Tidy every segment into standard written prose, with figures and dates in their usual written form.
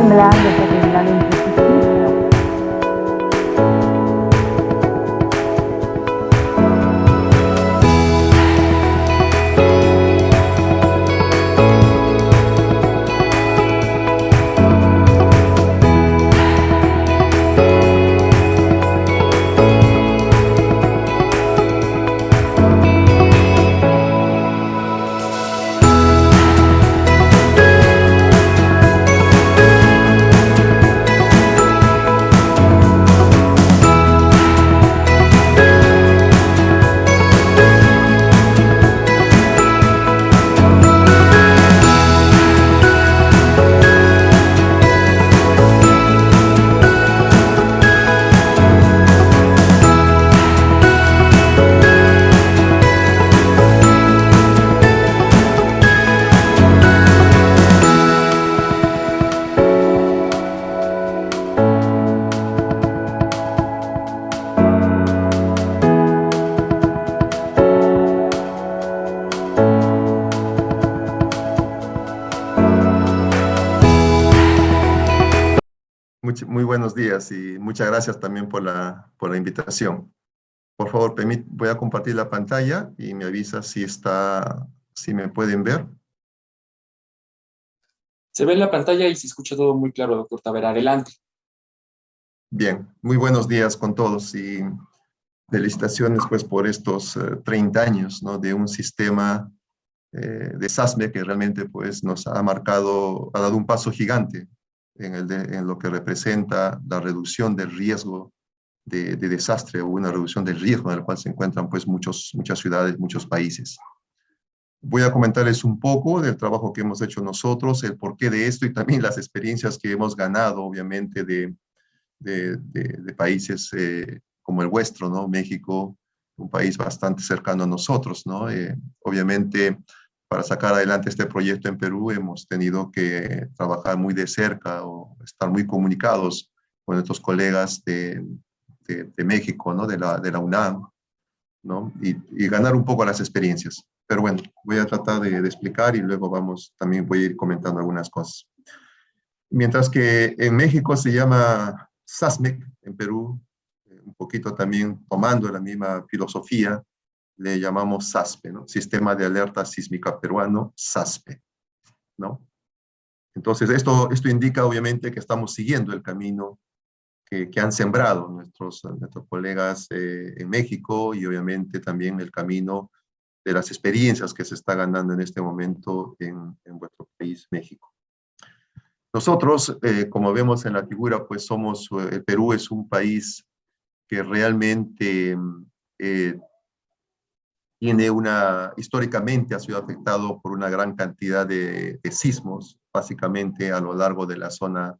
himla desde himla inte precis. Muy buenos días y muchas gracias también por la invitación. Por favor, voy a compartir la pantalla y me avisa si me pueden ver. Se ve en la pantalla y se escucha todo muy claro, doctor Tavera. Adelante. Bien, muy buenos días con todos y felicitaciones pues por estos 30 años, ¿no? De un sistema de SASME que realmente pues nos ha marcado, ha dado un paso gigante en lo que representa la reducción del riesgo de desastre o una reducción del riesgo en el cual se encuentran pues muchas ciudades, muchos países. Voy a comentarles un poco del trabajo que hemos hecho nosotros, el porqué de esto y también las experiencias que hemos ganado, obviamente, de países como el vuestro, ¿no? México, un país bastante cercano a nosotros, ¿no? Obviamente, para sacar adelante este proyecto en Perú hemos tenido que trabajar muy de cerca o estar muy comunicados con nuestros colegas de México, ¿no? De la UNAM, ¿no? Y ganar un poco las experiencias. Pero bueno, voy a tratar de explicar y luego también voy a ir comentando algunas cosas. Mientras que en México se llama SASMEC, en Perú, un poquito también tomando la misma filosofía, le llamamos SASPE, ¿no? Sistema de Alerta Sísmica Peruano, SASPE, ¿no? Entonces, esto indica obviamente que estamos siguiendo el camino que han sembrado nuestros colegas en México y obviamente también el camino de las experiencias que se está ganando en este momento en vuestro país, México. Nosotros, como vemos en la figura, pues el Perú es un país que realmente históricamente ha sido afectado por una gran cantidad de sismos, básicamente a lo largo de la zona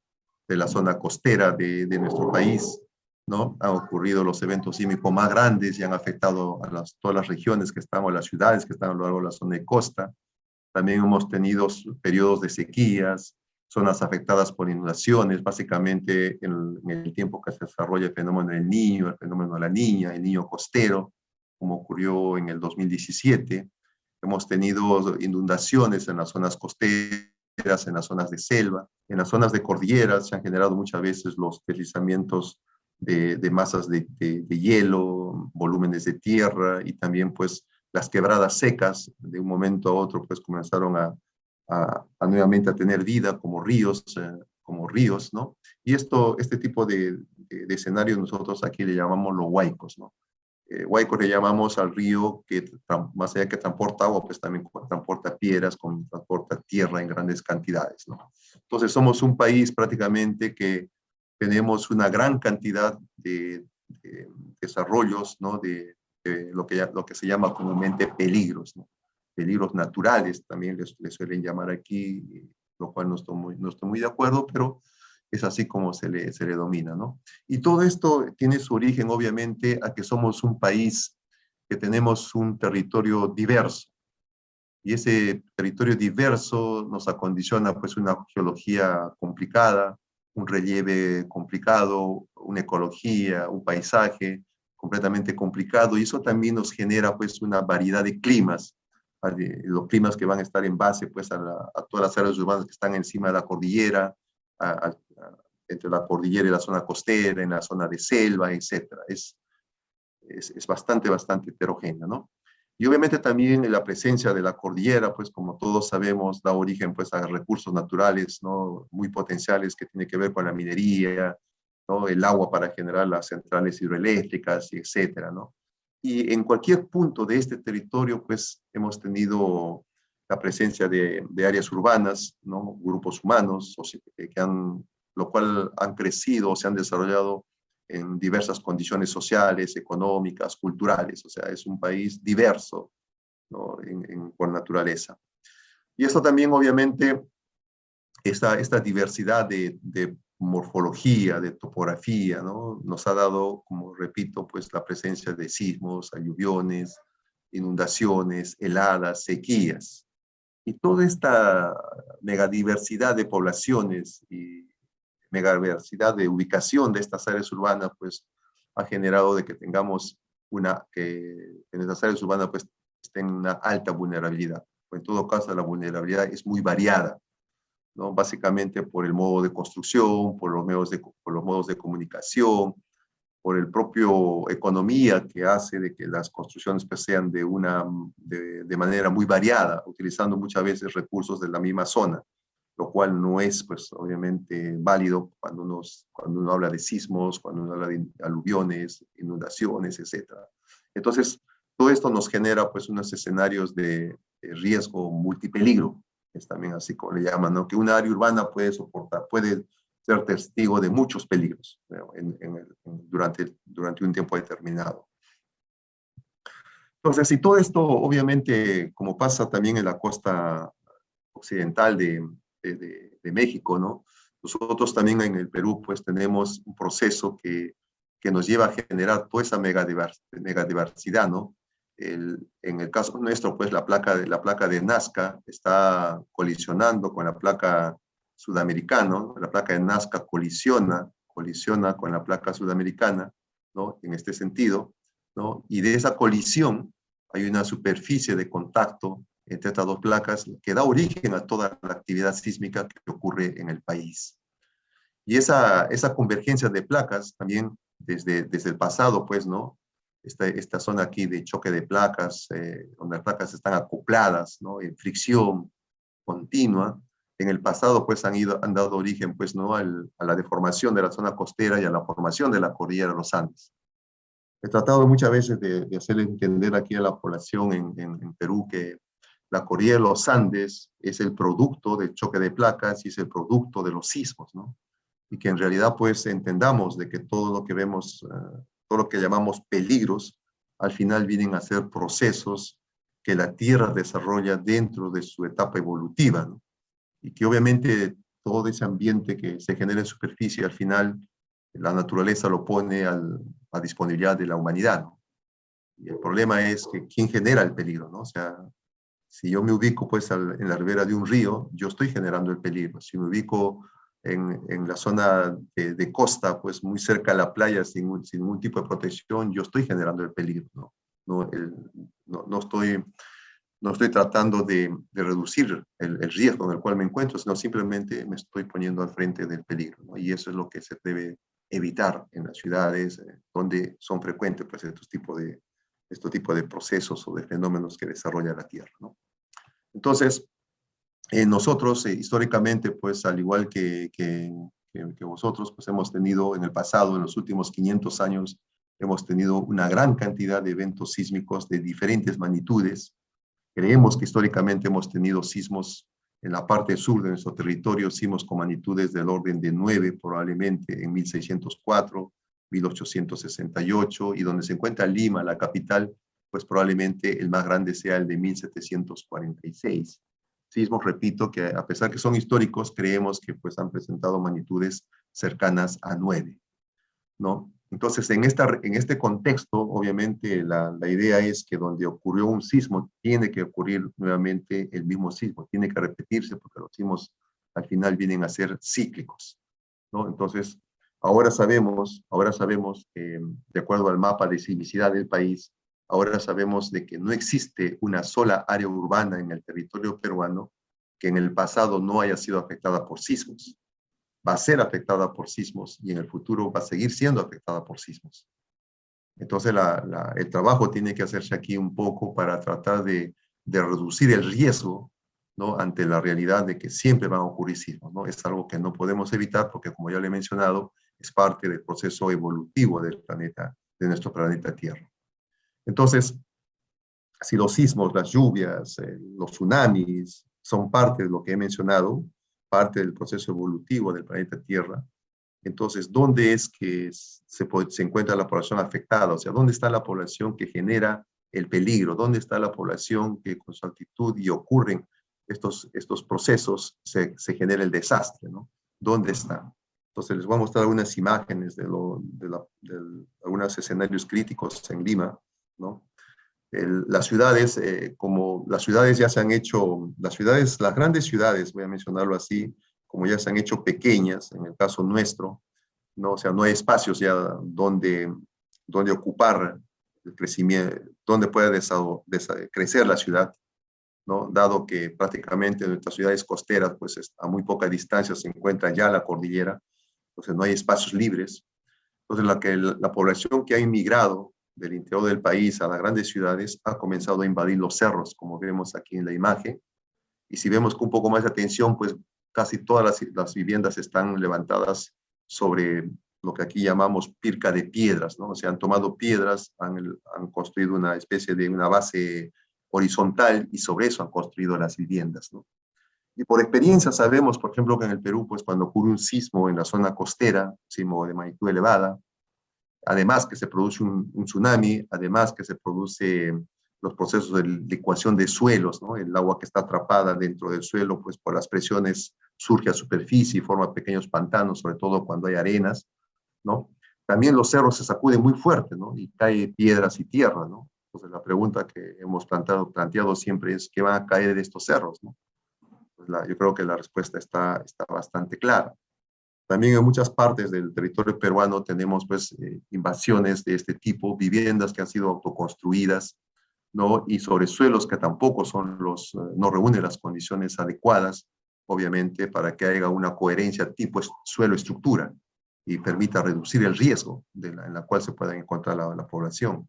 costera de nuestro país, ¿no? Han ocurrido los eventos sísmicos más grandes y han afectado a todas las regiones que están, o las ciudades que están a lo largo de la zona de costa. También hemos tenido periodos de sequías, zonas afectadas por inundaciones, básicamente en el tiempo que se desarrolla el fenómeno del Niño, el fenómeno de la Niña, el Niño costero, como ocurrió en el 2017. Hemos tenido inundaciones en las zonas costeras, en las zonas de selva, en las zonas de cordilleras se han generado muchas veces los deslizamientos de masas de hielo, volúmenes de tierra y también pues las quebradas secas de un momento a otro pues comenzaron a nuevamente a tener vida como ríos, ¿no? Y este tipo de escenarios nosotros aquí le llamamos los huaicos, ¿no? Huayco le llamamos al río que más allá que transporta agua, pues también transporta piedras, transporta tierra en grandes cantidades, ¿no? Entonces somos un país prácticamente que tenemos una gran cantidad de desarrollos, ¿no? De lo que se llama comúnmente peligros, ¿no? Peligros naturales también les suelen llamar aquí, lo cual no estoy muy de acuerdo, pero es así como se le domina, ¿no? Y todo esto tiene su origen, obviamente, a que somos un país que tenemos un territorio diverso. Y ese territorio diverso nos acondiciona, pues, una geología complicada, un relieve complicado, una ecología, un paisaje completamente complicado. Y eso también nos genera, pues, una variedad de climas. Los climas que van a estar en base, pues, a todas las áreas urbanas que están encima de la cordillera, entre la cordillera y la zona costera, en la zona de selva, etcétera. Es bastante heterogénea, ¿no? Y obviamente también la presencia de la cordillera, pues como todos sabemos, da origen pues a recursos naturales, ¿no? Muy potenciales que tienen que ver con la minería, ¿no? El agua para generar las centrales hidroeléctricas, y etcétera, ¿no? Y en cualquier punto de este territorio, pues hemos tenido la presencia de áreas urbanas, ¿no? Grupos humanos, lo cual han crecido o se han desarrollado en diversas condiciones sociales, económicas, culturales. O sea, es un país diverso, ¿no? Por naturaleza. Y esto también, obviamente, esta diversidad de morfología, de topografía, ¿no? Nos ha dado, como repito, pues la presencia de sismos, aluviones, inundaciones, heladas, sequías. Y toda esta megadiversidad de poblaciones y megadiversidad de ubicación de estas áreas urbanas, pues ha generado de que tengamos que en estas áreas urbanas pues estén una alta vulnerabilidad. En todo caso, la vulnerabilidad es muy variada, ¿no? Básicamente por el modo de construcción, por los modos de comunicación, por el propio economía que hace de que las construcciones pues, sean de manera muy variada, utilizando muchas veces recursos de la misma zona, lo cual no es, pues, obviamente válido cuando uno habla de sismos, cuando uno habla de aluviones, inundaciones, etc. Entonces, todo esto nos genera, pues, unos escenarios de riesgo multipeligro, es también así como le llaman, ¿no? Que una área urbana puede ser testigo de muchos peligros, ¿no? Durante un tiempo determinado. Entonces, y todo esto, obviamente, como pasa también en la costa occidental de México, ¿no? Nosotros también en el Perú, pues, tenemos un proceso que nos lleva a generar toda esa megadiversidad, ¿no? En el caso nuestro, pues, la placa de Nazca está colisionando con la placa sudamericana, ¿no? La placa de Nazca colisiona con la placa sudamericana, ¿no? En este sentido, ¿no? Y de esa colisión hay una superficie de contacto entre estas dos placas que da origen a toda la actividad sísmica que ocurre en el país. Y esa convergencia de placas también desde el pasado, pues, ¿no? Esta zona aquí de choque de placas, donde las placas están acopladas, ¿no? En fricción continua, en el pasado, pues, han dado origen, pues, ¿no? A la deformación de la zona costera y a la formación de la cordillera de los Andes. He tratado muchas veces de hacerle entender aquí a la población en Perú que la cordillera de los Andes es el producto del choque de placas y es el producto de los sismos, ¿no? Y que en realidad pues entendamos de que todo lo que vemos, todo lo que llamamos peligros, al final vienen a ser procesos que la Tierra desarrolla dentro de su etapa evolutiva, ¿no? Y que obviamente todo ese ambiente que se genera en superficie, al final la naturaleza lo pone a disponibilidad de la humanidad, ¿no? Y el problema es que quién genera el peligro, ¿no? O sea, si yo me ubico pues en la ribera de un río, yo estoy generando el peligro. Si me ubico en la zona de costa, pues muy cerca de la playa, sin ningún tipo de protección, yo estoy generando el peligro, ¿no? No estoy tratando de reducir el riesgo en el cual me encuentro, sino simplemente me estoy poniendo al frente del peligro, ¿no? Y eso es lo que se debe evitar en las ciudades donde son frecuentes pues, estos tipos de procesos o de fenómenos que desarrolla la Tierra, ¿no? Entonces, nosotros históricamente, pues al igual que vosotros, pues hemos tenido en el pasado, en los últimos 500 años, hemos tenido una gran cantidad de eventos sísmicos de diferentes magnitudes. Creemos que históricamente hemos tenido sismos en la parte sur de nuestro territorio, sismos con magnitudes del orden de 9, probablemente en 1604, 1868, y donde se encuentra Lima, la capital, pues probablemente el más grande sea el de 1746. Sismos, repito, que a pesar que son históricos, creemos que pues han presentado magnitudes cercanas a 9, ¿no? Entonces, en este contexto, obviamente, la idea es que donde ocurrió un sismo, tiene que ocurrir nuevamente el mismo sismo, tiene que repetirse, porque los sismos al final vienen a ser cíclicos, ¿no? Entonces, ahora sabemos que, de acuerdo al mapa de sismicidad del país, ahora sabemos de que no existe una sola área urbana en el territorio peruano que en el pasado no haya sido afectada por sismos. va a ser afectada por sismos y en el futuro va a seguir siendo afectada por sismos. Entonces, el trabajo tiene que hacerse aquí un poco para tratar de reducir el riesgo, ¿no? Ante la realidad de que siempre van a ocurrir sismos, ¿no? Es algo que no podemos evitar porque, como ya le he mencionado, es parte del proceso evolutivo del planeta, de nuestro planeta Tierra. Entonces, si los sismos, las lluvias, los tsunamis son parte de lo que he mencionado, parte del proceso evolutivo del planeta Tierra, entonces, ¿dónde es que se encuentra la población afectada? O sea, ¿dónde está la población que genera el peligro? ¿Dónde está la población que con su actitud y ocurren estos procesos se genera el desastre, ¿no? ¿Dónde está? Entonces, les voy a mostrar algunas imágenes de algunos escenarios críticos en Lima, ¿no? Las ciudades, como las ciudades ya se han hecho, las grandes ciudades, voy a mencionarlo así, como ya se han hecho pequeñas, en el caso nuestro, ¿no? O sea, no hay espacios ya donde ocupar el crecimiento, donde pueda crecer la ciudad, ¿no? Dado que prácticamente nuestras ciudades costeras, pues a muy poca distancia se encuentra ya la cordillera, entonces no hay espacios libres. Entonces la población que ha inmigrado del interior del país a las grandes ciudades ha comenzado a invadir los cerros, como vemos aquí en la imagen. Y si vemos con un poco más de atención, pues casi todas las viviendas están levantadas sobre lo que aquí llamamos pirca de piedras, ¿no? O sea, han tomado piedras, han construido una especie de una base horizontal y sobre eso han construido las viviendas, ¿no? Y por experiencia sabemos, por ejemplo, que en el Perú, pues cuando ocurre un sismo en la zona costera, sismo de magnitud elevada, además que se produce un tsunami, además que se produce los procesos de licuación de suelos, ¿no? El agua que está atrapada dentro del suelo, pues por las presiones surge a superficie y forma pequeños pantanos, sobre todo cuando hay arenas, ¿no? También los cerros se sacuden muy fuerte, ¿no? Y cae piedras y tierra, ¿no? Entonces la pregunta que hemos planteado siempre es, ¿qué van a caer de estos cerros, ¿no? Pues yo creo que la respuesta está bastante clara. También en muchas partes del territorio peruano tenemos pues invasiones de este tipo, viviendas que han sido autoconstruidas, ¿no? Y sobre suelos que tampoco no reúnen las condiciones adecuadas, obviamente, para que haya una coherencia tipo suelo-estructura y permita reducir el riesgo en la cual se pueda encontrar la población,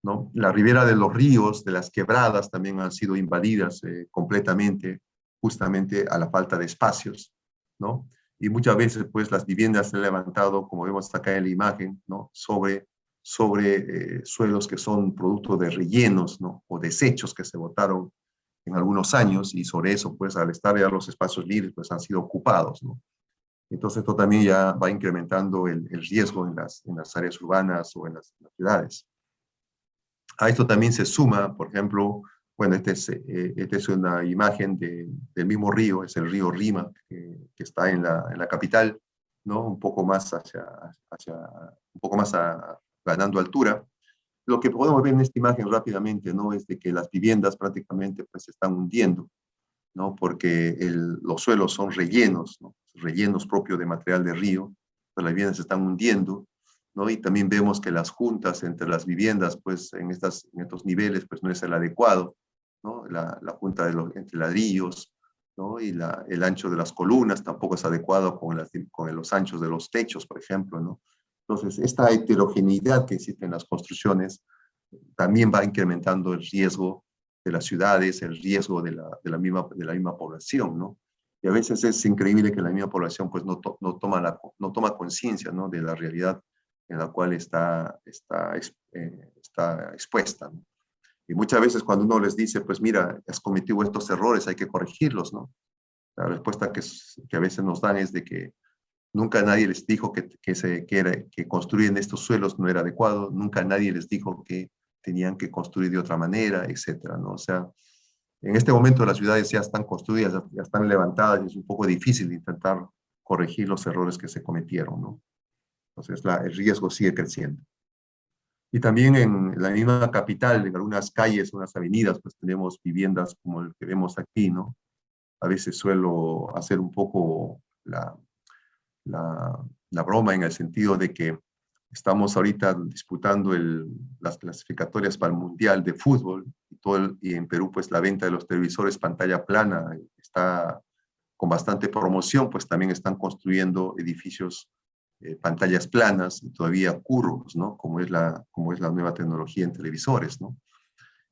¿no? La ribera de los ríos, de las quebradas, también han sido invadidas completamente, justamente a la falta de espacios, ¿no? Y muchas veces, pues, las viviendas se han levantado, como vemos acá en la imagen, ¿no? sobre suelos que son producto de rellenos, ¿no? O desechos que se botaron en algunos años, y sobre eso, pues, al estar ya los espacios libres, pues, han sido ocupados, ¿no? Entonces, esto también ya va incrementando el riesgo en las áreas urbanas o en las ciudades. A esto también se suma, por ejemplo, bueno, esta es una imagen del mismo río, es el río Rima, que está en la capital, ¿no? Un poco más ganando altura. Lo que podemos ver en esta imagen rápidamente, ¿no? Es de que las viviendas prácticamente pues, se están hundiendo, ¿no? Porque los suelos son rellenos, ¿no? Rellenos propios de material de río, pues las viviendas se están hundiendo, ¿no? Y también vemos que las juntas entre las viviendas, pues en estos niveles, pues no es el adecuado, ¿no? La junta entre ladrillos, ¿no? Y el ancho de las columnas tampoco es adecuado con los anchos de los techos, por ejemplo, ¿no? Entonces, esta heterogeneidad que existe en las construcciones también va incrementando el riesgo de las ciudades, el riesgo de la misma población, ¿no? Y a veces es increíble que la misma población pues no toma conciencia, ¿no? De la realidad en la cual está expuesta, ¿no? Y muchas veces cuando uno les dice, pues mira, has cometido estos errores, hay que corregirlos, ¿no? La respuesta que a veces nos dan es de que nunca nadie les dijo que construir en estos suelos no era adecuado, nunca nadie les dijo que tenían que construir de otra manera, etcétera, ¿no? O sea, en este momento las ciudades ya están construidas, ya están levantadas y es un poco difícil intentar corregir los errores que se cometieron, ¿no? Entonces el riesgo sigue creciendo. Y también en la misma capital, en algunas calles, unas avenidas, pues tenemos viviendas como el que vemos aquí, ¿no? A veces suelo hacer un poco la broma en el sentido de que estamos ahorita disputando las clasificatorias para el Mundial de Fútbol y en Perú pues la venta de los televisores pantalla plana está con bastante promoción, pues también están construyendo edificios, pantallas planas y todavía curvos, ¿no? Como es la nueva tecnología en televisores, ¿no?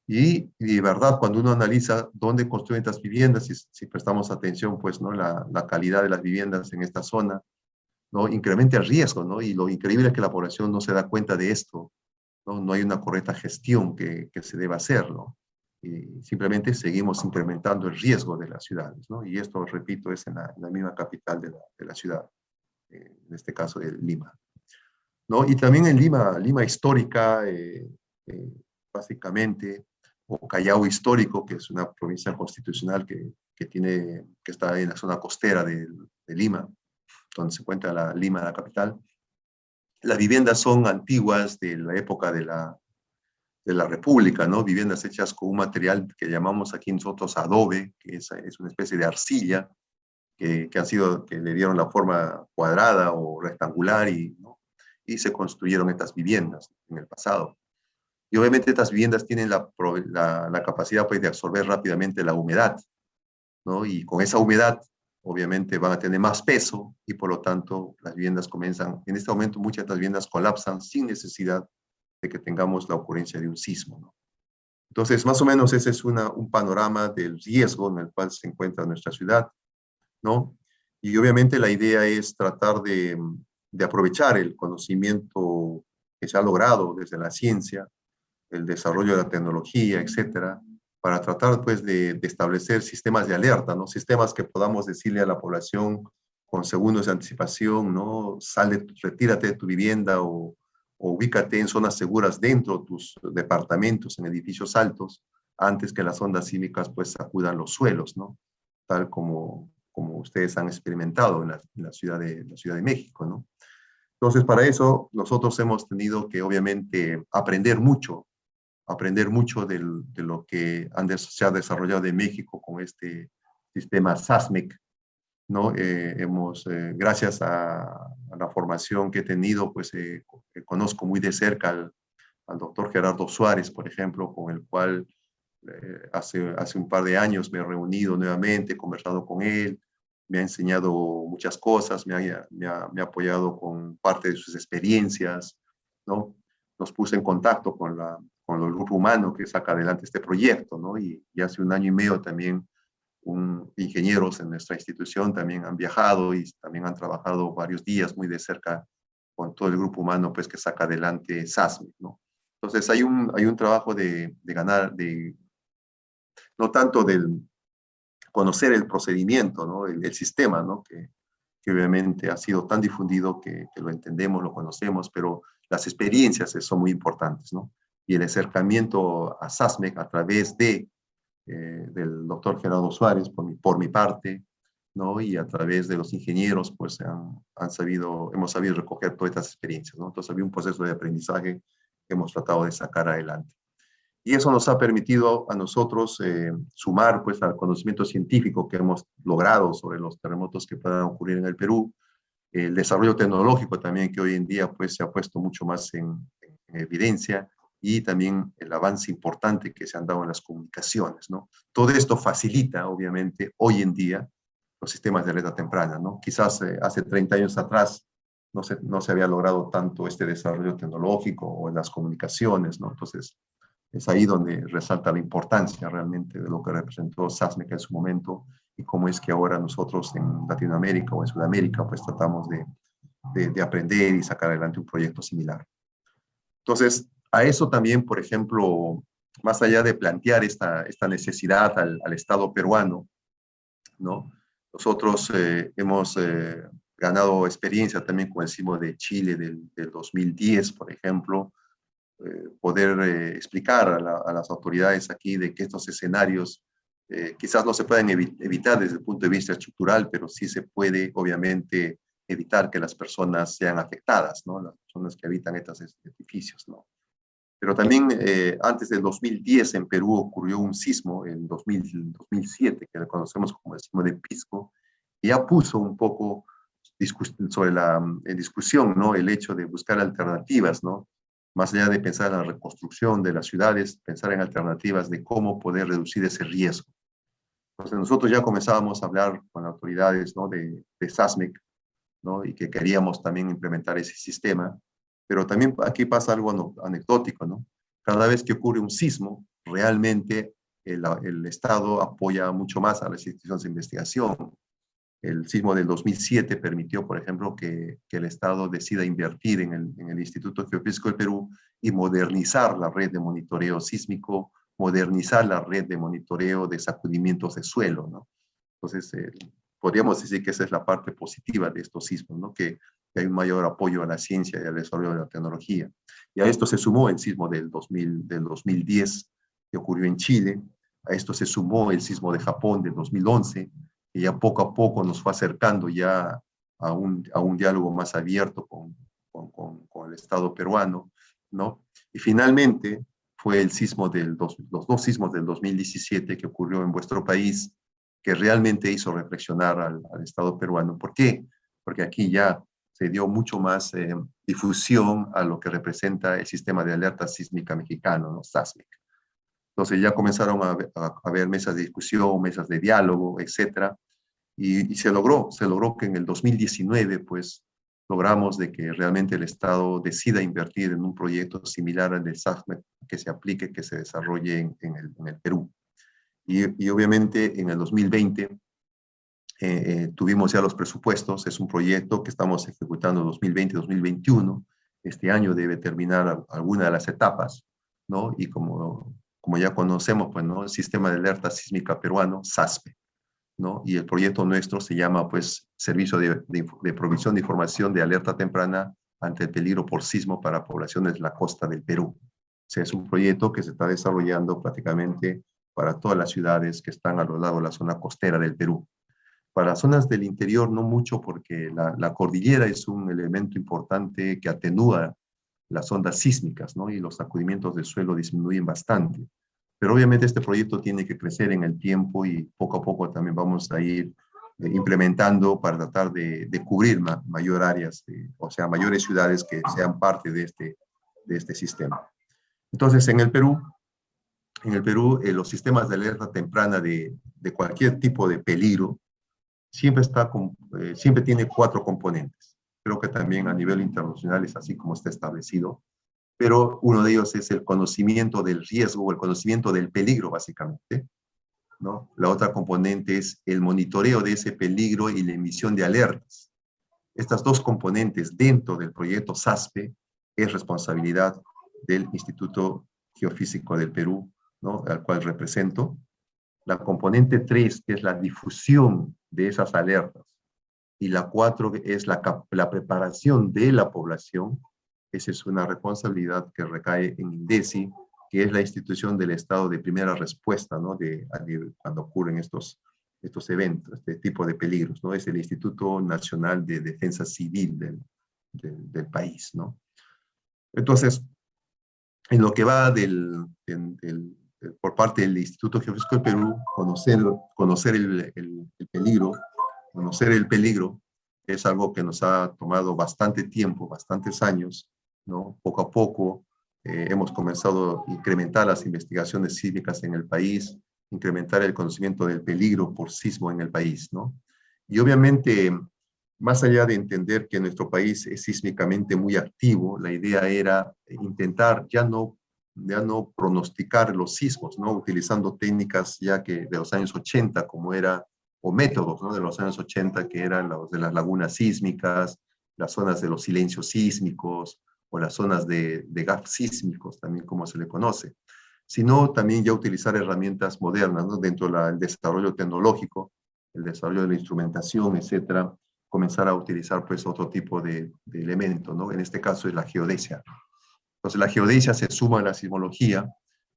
Y de verdad, cuando uno analiza dónde construyen estas viviendas, si prestamos atención, pues, ¿no? La calidad de las viviendas en esta zona, ¿no? Incrementa el riesgo, ¿no? Y lo increíble es que la población no se da cuenta de esto, ¿no? No hay una correcta gestión que se deba hacer, ¿no? Y simplemente seguimos incrementando el riesgo de las ciudades, ¿no? Y esto, repito, es en la misma capital de la ciudad, en este caso de Lima, ¿no? Y también en Lima histórica, básicamente, o Callao histórico, que es una provincia constitucional que está en la zona costera de Lima, donde se encuentra Lima, la capital. Las viviendas son antiguas de la época de la República, ¿no? Viviendas hechas con un material que llamamos aquí nosotros adobe, que es una especie de arcilla, que le dieron la forma cuadrada o rectangular ¿no? Y se construyeron estas viviendas en el pasado. Y obviamente estas viviendas tienen la capacidad, pues, de absorber rápidamente la humedad, ¿no? Y con esa humedad, obviamente, van a tener más peso y por lo tanto las viviendas comienzan, en este momento muchas de las viviendas colapsan sin necesidad de que tengamos la ocurrencia de un sismo, ¿no? Entonces, más o menos ese es un panorama del riesgo en el cual se encuentra nuestra ciudad, ¿no? Y obviamente la idea es tratar de aprovechar el conocimiento que se ha logrado desde la ciencia, el desarrollo de la tecnología, etcétera, para tratar, pues, de establecer sistemas de alerta, ¿no? Sistemas que podamos decirle a la población con segundos de anticipación, ¿no? Retírate de tu vivienda o ubícate en zonas seguras dentro de tus departamentos, en edificios altos, antes que las ondas sísmicas, pues, sacudan los suelos, ¿no? Tal como ustedes han experimentado en la Ciudad de México, ¿no? Entonces, para eso, nosotros hemos tenido que, obviamente, aprender mucho de lo que se ha desarrollado en México con este sistema SASMEC, ¿no? Gracias a la formación que he tenido, pues conozco muy de cerca al doctor Gerardo Suárez, por ejemplo, con el cual hace un par de años me he reunido nuevamente, he conversado con él, me ha enseñado muchas cosas, me ha apoyado con parte de sus experiencias, ¿no? Nos puse en contacto con el grupo humano que saca adelante este proyecto, ¿no? Y hace un año y medio también ingenieros en nuestra institución también han viajado y también han trabajado varios días muy de cerca con todo el grupo humano, pues, que saca adelante SASMIC, ¿no? Entonces hay un trabajo de ganar, no tanto del conocer el procedimiento, ¿no? El sistema, ¿no? Que obviamente ha sido tan difundido que lo entendemos, lo conocemos, pero las experiencias son muy importantes, ¿no? Y el acercamiento a SASMEC a través del doctor Gerardo Suárez, por mi parte, ¿no? Y a través de los ingenieros, pues hemos sabido recoger todas estas experiencias, ¿no? Entonces había un proceso de aprendizaje que hemos tratado de sacar adelante. Y eso nos ha permitido a nosotros sumar, pues, al conocimiento científico que hemos logrado sobre los terremotos que puedan ocurrir en el Perú, el desarrollo tecnológico también que hoy en día, pues, se ha puesto mucho más en evidencia, y también el avance importante que se han dado en las comunicaciones, ¿no? Todo esto facilita, obviamente, hoy en día los sistemas de alerta temprana, ¿no? Quizás hace 30 años atrás no se había logrado tanto este desarrollo tecnológico o en las comunicaciones, ¿no? Entonces, es ahí donde resalta la importancia realmente de lo que representó SASMEC en su momento y cómo es que ahora nosotros en Latinoamérica o en Sudamérica, pues, tratamos de aprender y sacar adelante un proyecto similar. Entonces, a eso también, por ejemplo, más allá de plantear esta necesidad al Estado peruano, ¿no? Nosotros hemos ganado experiencia también con el sismo de Chile del 2010, por ejemplo, poder explicar a las autoridades aquí de que estos escenarios quizás no se pueden evitar desde el punto de vista estructural, pero sí se puede, obviamente, evitar que las personas sean afectadas, ¿no? Las personas que habitan estos edificios, ¿no? Pero también antes del 2010 en Perú ocurrió un sismo, en 2007, que lo conocemos como el sismo de Pisco, y ya puso un poco en discusión, ¿no? El hecho de buscar alternativas, ¿no? Más allá de pensar en la reconstrucción de las ciudades, pensar en alternativas de cómo poder reducir ese riesgo. Entonces nosotros ya comenzábamos a hablar con autoridades, ¿no? de SASMEC, ¿no? Y que queríamos también implementar ese sistema, pero también aquí pasa algo anecdótico, ¿no? Cada vez que ocurre un sismo, realmente el Estado apoya mucho más a las instituciones de investigación. El sismo del 2007 permitió, por ejemplo, que el Estado decida invertir en el Instituto Geofísico del Perú y modernizar la red de monitoreo sísmico, modernizar la red de monitoreo de sacudimientos de suelo, ¿no? Entonces, podríamos decir que esa es la parte positiva de estos sismos, ¿no? Que hay un mayor apoyo a la ciencia y al desarrollo de la tecnología. Y a esto se sumó el sismo del 2010 que ocurrió en Chile, a esto se sumó el sismo de Japón del 2011, que ya poco a poco nos fue acercando ya a un diálogo más abierto con el Estado peruano, ¿no? Y finalmente fue el sismo los dos sismos del 2017 que ocurrió en vuestro país, que realmente hizo reflexionar al Estado peruano. ¿Por qué? Porque aquí ya se dio mucho más difusión a lo que representa el sistema de alerta sísmica mexicano, ¿no? SASMIC. Entonces ya comenzaron a haber mesas de discusión, mesas de diálogo, etcétera, y se logró que en el 2019, pues, logramos de que realmente el Estado decida invertir en un proyecto similar al del SASMIC que se aplique, que se desarrolle en el Perú. Y obviamente en el 2020 tuvimos ya los presupuestos, es un proyecto que estamos ejecutando 2020-2021, este año debe terminar alguna de las etapas, ¿no? Y como ya conocemos, pues, ¿no? El Sistema de Alerta Sísmica Peruano, SASPE, ¿no? Y el proyecto nuestro se llama, pues, Servicio de Provisión de Información de Alerta Temprana ante el Peligro por Sismo para Poblaciones de la Costa del Perú. O sea, es un proyecto que se está desarrollando prácticamente para todas las ciudades que están a lo largo de la zona costera del Perú. Para zonas del interior no mucho, porque la cordillera es un elemento importante que atenúa las ondas sísmicas, ¿no? Y los sacudimientos del suelo disminuyen bastante. Pero obviamente este proyecto tiene que crecer en el tiempo y poco a poco también vamos a ir implementando para tratar de cubrir mayor áreas, o sea, mayores ciudades que sean parte de este sistema. Entonces, en el Perú, los sistemas de alerta temprana de cualquier tipo de peligro siempre tiene 4 componentes. Creo que también a nivel internacional es así como está establecido, pero uno de ellos es el conocimiento del riesgo o el conocimiento del peligro, básicamente, ¿no? La otra componente es el monitoreo de ese peligro y la emisión de alertas. Estas 2 componentes dentro del proyecto SASPE es responsabilidad del Instituto Geofísico del Perú, ¿no? Al cual represento. La componente 3, que es la difusión de esas alertas, y la 4 es la preparación de la población. Esa es una responsabilidad que recae en INDECI, que es la institución del Estado de primera respuesta, ¿no? Cuando ocurren estos eventos, este tipo de peligros, ¿no? Es el Instituto Nacional de Defensa Civil del país, ¿no? Entonces, en lo que va por parte del Instituto Geofísico del Perú, conocer el peligro es algo que nos ha tomado bastante tiempo, bastantes años, ¿no? Poco a poco hemos comenzado a incrementar las investigaciones sísmicas en el país, incrementar el conocimiento del peligro por sismo en el país, ¿no? Y obviamente, más allá de entender que nuestro país es sísmicamente muy activo, la idea era intentar ya no pronosticar los sismos, ¿no? Utilizando técnicas ya que de los años 80, como era, o métodos, ¿no? De los años 80, que eran los de las lagunas sísmicas, las zonas de los silencios sísmicos, o las zonas de gaps sísmicos, también como se le conoce, sino también ya utilizar herramientas modernas, ¿no? Dentro del desarrollo tecnológico, el desarrollo de la instrumentación, etcétera, comenzar a utilizar, pues, otro tipo de elemento, ¿no? En este caso es la geodesia. Entonces, la geodesia se suma a la sismología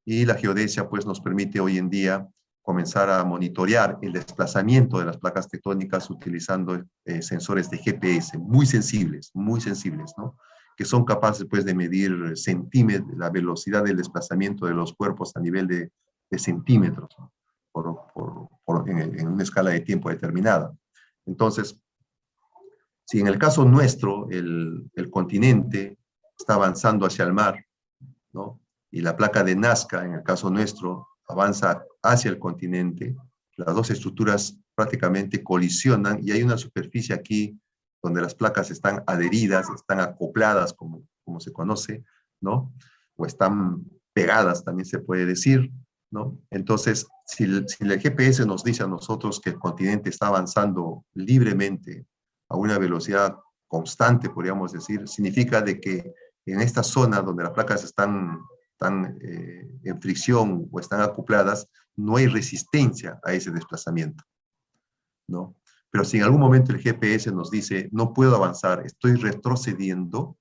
y la geodesia, pues, nos permite hoy en día comenzar a monitorear el desplazamiento de las placas tectónicas utilizando sensores de GPS muy sensibles, ¿no? Que son capaces, pues, de medir la velocidad del desplazamiento de los cuerpos a nivel de centímetros, ¿no? En una escala de tiempo determinada. Entonces, si en el caso nuestro el continente está avanzando hacia el mar, ¿no? Y la placa de Nazca, en el caso nuestro, avanza hacia el continente, las dos estructuras prácticamente colisionan y hay una superficie aquí donde las placas están adheridas, están acopladas, como se conoce, ¿no? O están pegadas, también se puede decir, ¿no? Entonces, si el GPS nos dice a nosotros que el continente está avanzando libremente a una velocidad constante, podríamos decir, significa de que en esta zona donde las placas están en fricción o están acopladas, no hay resistencia a ese desplazamiento, ¿no? Pero si en algún momento el GPS nos dice, no puedo avanzar, estoy retrocediendo,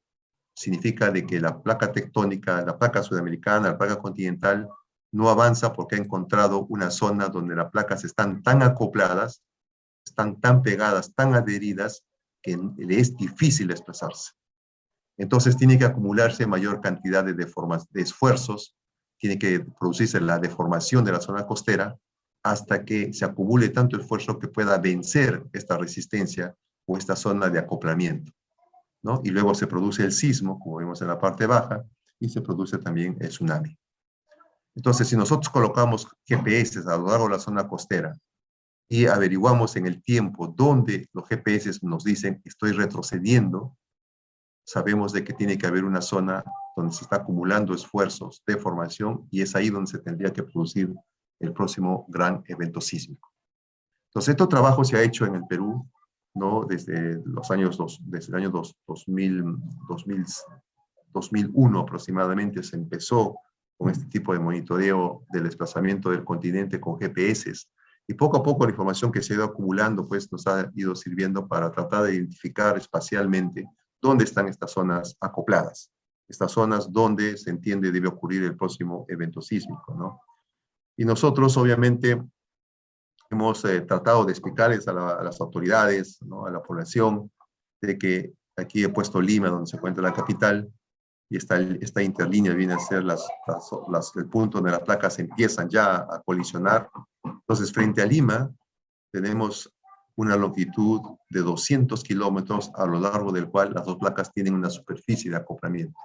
significa de que la placa tectónica, la placa sudamericana, la placa continental, no avanza porque ha encontrado una zona donde las placas están tan acopladas, están tan pegadas, tan adheridas, que le es difícil desplazarse. Entonces tiene que acumularse mayor cantidad de esfuerzos, tiene que producirse la deformación de la zona costera hasta que se acumule tanto esfuerzo que pueda vencer esta resistencia o esta zona de acoplamiento, ¿no? Y luego se produce el sismo, como vemos en la parte baja, y se produce también el tsunami. Entonces, si nosotros colocamos GPS a lo largo de la zona costera y averiguamos en el tiempo dónde los GPS nos dicen estoy retrocediendo, sabemos de que tiene que haber una zona donde se está acumulando esfuerzos de formación y es ahí donde se tendría que producir el próximo gran evento sísmico. Entonces, este trabajo se ha hecho en el Perú, ¿no? Desde el año 2001 aproximadamente se empezó con este tipo de monitoreo del desplazamiento del continente con GPS. Y poco a poco la información que se ha ido acumulando pues, nos ha ido sirviendo para tratar de identificar espacialmente dónde están estas zonas acopladas, estas zonas donde se entiende debe ocurrir el próximo evento sísmico, ¿no? Y nosotros, obviamente, hemos tratado de explicarles a las autoridades, ¿no? A la población, de que aquí he puesto Lima, donde se encuentra la capital, y esta interlínea viene a ser el punto donde las placas empiezan ya a colisionar. Entonces, frente a Lima, tenemos una longitud de 200 kilómetros a lo largo del cual las dos placas tienen una superficie de acoplamiento.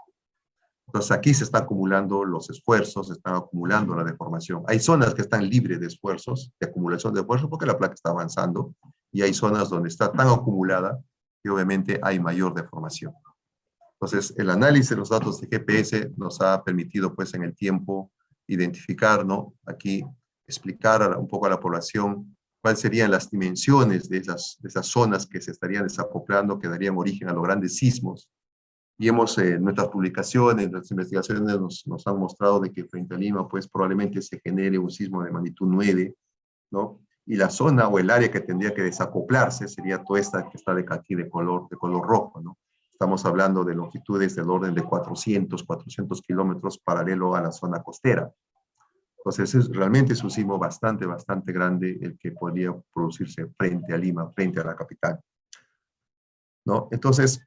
Entonces aquí se están acumulando los esfuerzos, se está acumulando la deformación. Hay zonas que están libres de esfuerzos, de acumulación de esfuerzos, porque la placa está avanzando, y hay zonas donde está tan acumulada que obviamente hay mayor deformación. Entonces, el análisis de los datos de GPS nos ha permitido, pues, en el tiempo, identificar, ¿no? Aquí, explicar un poco a la población cuáles serían las dimensiones de esas zonas que se estarían desacoplando, que darían origen a los grandes sismos. Y nuestras publicaciones, nuestras investigaciones nos han mostrado de que frente a Lima, pues, probablemente se genere un sismo de magnitud 9, ¿no? Y la zona o el área que tendría que desacoplarse sería toda esta que está aquí de color rojo, ¿no? Estamos hablando de longitudes del orden de 400 kilómetros paralelo a la zona costera. Entonces, realmente es un sismo bastante grande el que podría producirse frente a Lima, frente a la capital, ¿no? Entonces,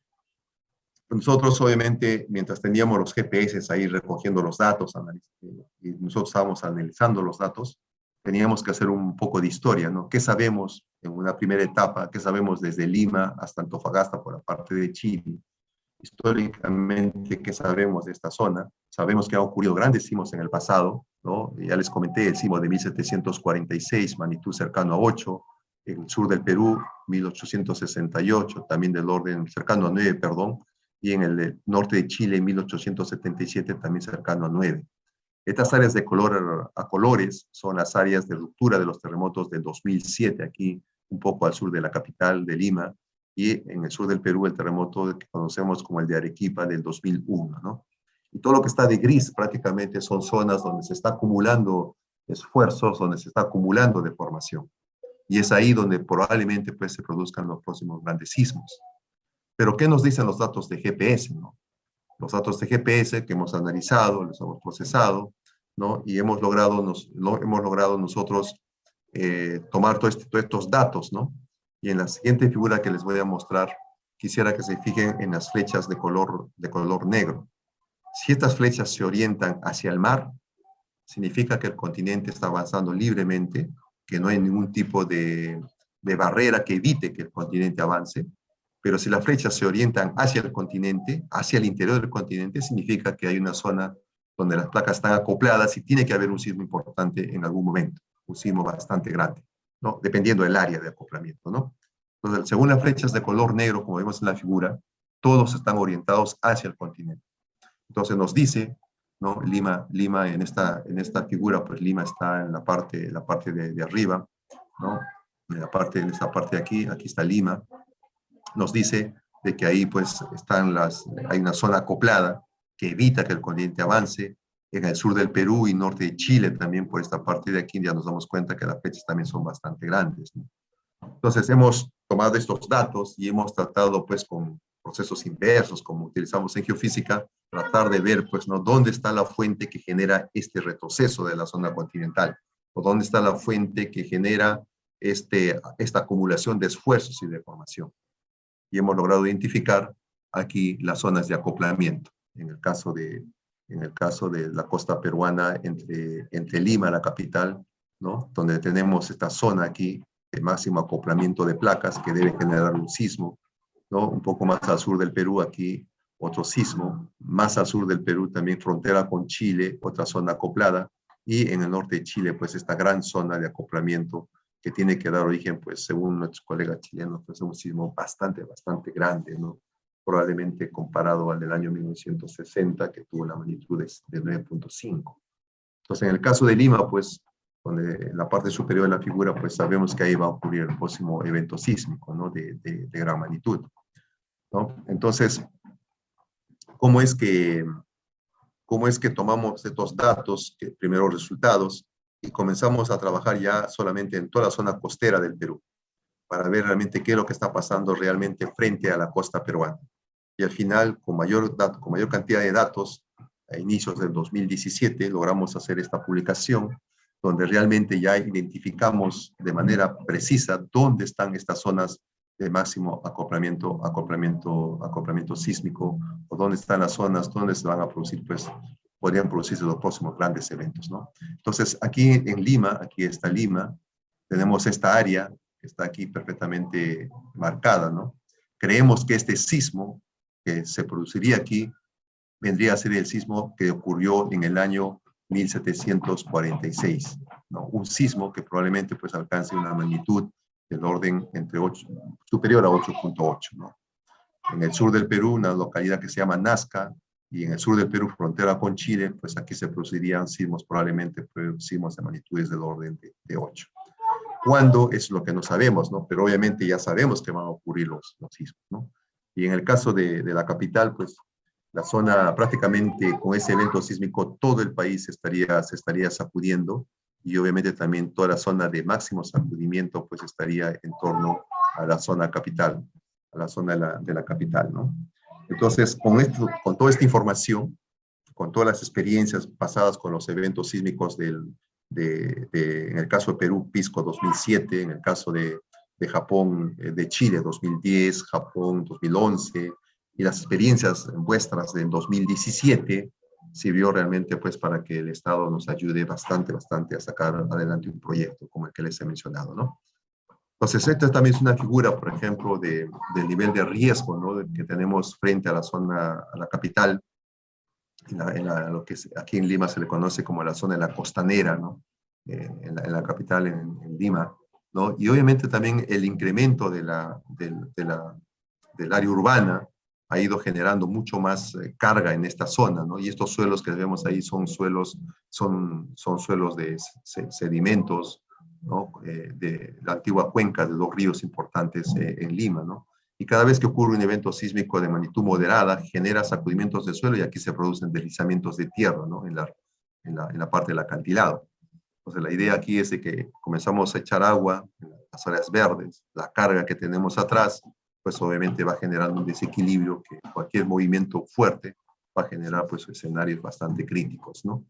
nosotros obviamente, mientras teníamos los GPS ahí recogiendo los datos, y nosotros estábamos analizando los datos, teníamos que hacer un poco de historia, ¿no? ¿Qué sabemos en una primera etapa? ¿Qué sabemos desde Lima hasta Antofagasta por la parte de Chile? Históricamente, ¿qué sabemos de esta zona? Sabemos que han ocurrido grandes sismos en el pasado, ¿no? Ya les comenté el sismo de 1746, magnitud cercano a 8, en el sur del Perú, 1868, también del orden cercano a 9, perdón, y en el norte de Chile, 1877, también cercano a 9. Estas áreas de color a colores son las áreas de ruptura de los terremotos del 2007, aquí un poco al sur de la capital de Lima, y en el sur del Perú el terremoto que conocemos como el de Arequipa del 2001, ¿no? Y todo lo que está de gris prácticamente son zonas donde se está acumulando esfuerzos, donde se está acumulando deformación. Y es ahí donde probablemente pues, se produzcan los próximos grandes sismos. Pero ¿qué nos dicen los datos de GPS, no? Los datos de GPS que hemos analizado, los hemos procesado, ¿no? Y hemos logrado nosotros tomar todos estos datos, ¿no? Y en la siguiente figura que les voy a mostrar, quisiera que se fijen en las flechas de color negro. Si estas flechas se orientan hacia el mar, significa que el continente está avanzando libremente, que no hay ningún tipo de barrera que evite que el continente avance. Pero si las flechas se orientan hacia el continente, hacia el interior del continente, significa que hay una zona donde las placas están acopladas y tiene que haber un sismo importante en algún momento, un sismo bastante grande. ¿no? Dependiendo del área de acoplamiento, ¿no? Entonces, según las flechas de color negro, como vemos en la figura, todos están orientados hacia el continente. Entonces nos dice, ¿no? Lima en esta figura, pues Lima está en la parte de arriba, ¿no? En esta parte de aquí está Lima. Nos dice de que ahí pues hay una zona acoplada que evita que el continente avance. En el sur del Perú y norte de Chile también, por esta parte de aquí, ya nos damos cuenta que las flechas también son bastante grandes, ¿no? Entonces hemos tomado estos datos y hemos tratado pues con procesos inversos, como utilizamos en geofísica, tratar de ver pues, ¿no? Dónde está la fuente que genera este retroceso de la zona continental, o dónde está la fuente que genera esta acumulación de esfuerzos y de formación. Y hemos logrado identificar aquí las zonas de acoplamiento. En el caso de la costa peruana, entre Lima, la capital, ¿no? Donde tenemos esta zona aquí de máximo acoplamiento de placas que debe generar un sismo, ¿no? Un poco más al sur del Perú, aquí otro sismo. Más al sur del Perú, también frontera con Chile, otra zona acoplada. Y en el norte de Chile, pues esta gran zona de acoplamiento que tiene que dar origen, pues según nuestros colegas chilenos, pues un sismo bastante grande, ¿no? Probablemente comparado al del año 1960, que tuvo la magnitud de 9.5. Entonces, en el caso de Lima, pues, donde en la parte superior de la figura, pues sabemos que ahí va a ocurrir el próximo evento sísmico, ¿no? de gran magnitud, ¿no? Entonces, ¿cómo es que tomamos estos datos, primeros resultados, y comenzamos a trabajar ya solamente en toda la zona costera del Perú, para ver realmente qué es lo que está pasando realmente frente a la costa peruana? Y al final, con mayor cantidad de datos, a inicios del 2017, logramos hacer esta publicación, donde realmente ya identificamos de manera precisa dónde están estas zonas de máximo acoplamiento sísmico, o dónde están las zonas donde se van a producir, pues, podrían producirse los próximos grandes eventos, ¿no? Entonces, aquí en Lima, aquí está Lima, tenemos esta área que está aquí perfectamente marcada, ¿no? Creemos que este sismo que se produciría aquí vendría a ser el sismo que ocurrió en el año 1746, ¿no? Un sismo que probablemente pues alcance una magnitud del orden superior a 8.8, ¿no? En el sur del Perú, una localidad que se llama Nazca, y en el sur del Perú, frontera con Chile, pues aquí se producirían sismos, probablemente pues, sismos de magnitudes del orden de 8. ¿Cuándo? Es lo que no sabemos, ¿no? Pero obviamente ya sabemos que van a ocurrir los sismos, ¿no? Y en el caso de la capital, pues la zona prácticamente con ese evento sísmico, todo el país se estaría sacudiendo, y obviamente también toda la zona de máximo sacudimiento pues estaría en torno a la zona capital, a la zona de la capital, ¿no? Entonces, con toda esta información, con todas las experiencias pasadas con los eventos sísmicos en el caso de Perú, Pisco 2007, en el caso de Japón, de Chile 2010, Japón 2011, y las experiencias vuestras del 2017, sirvió realmente pues para que el Estado nos ayude bastante a sacar adelante un proyecto como el que les he mencionado, ¿no? Entonces, esta también es una figura, por ejemplo, del nivel de riesgo, ¿no? Que tenemos frente a la capital, lo que aquí en Lima se le conoce como la zona de la costanera, ¿no? En la capital, en Lima, ¿no? Y obviamente también el incremento del área urbana ha ido generando mucho más carga en esta zona, ¿no? Y estos suelos que vemos ahí son suelos de sedimentos, ¿no? De la antigua cuenca de dos ríos importantes en Lima, ¿no? Y cada vez que ocurre un evento sísmico de magnitud moderada, genera sacudimientos de suelo, y aquí se producen deslizamientos de tierra, ¿no? En la parte del acantilado. Entonces, la idea aquí es de que comenzamos a echar agua en las áreas verdes, la carga que tenemos atrás, pues obviamente va generando un desequilibrio que cualquier movimiento fuerte va a generar pues escenarios bastante críticos, ¿no?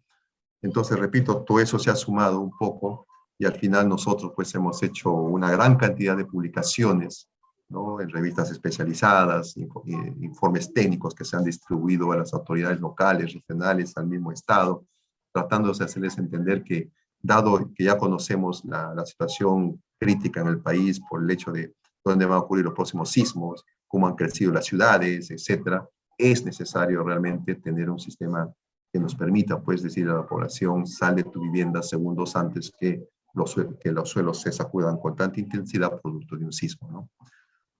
Entonces, repito, todo eso se ha sumado un poco, y al final nosotros pues hemos hecho una gran cantidad de publicaciones, ¿no? En revistas especializadas, informes técnicos que se han distribuido a las autoridades locales, regionales, al mismo Estado, tratando de hacerles entender que, dado que ya conocemos la situación crítica en el país por el hecho de dónde van a ocurrir los próximos sismos, cómo han crecido las ciudades, etcétera, es necesario realmente tener un sistema que nos permita, pues, decir a la población: sal de tu vivienda segundos antes que que los suelos se sacudan con tanta intensidad producto de un sismo, ¿no?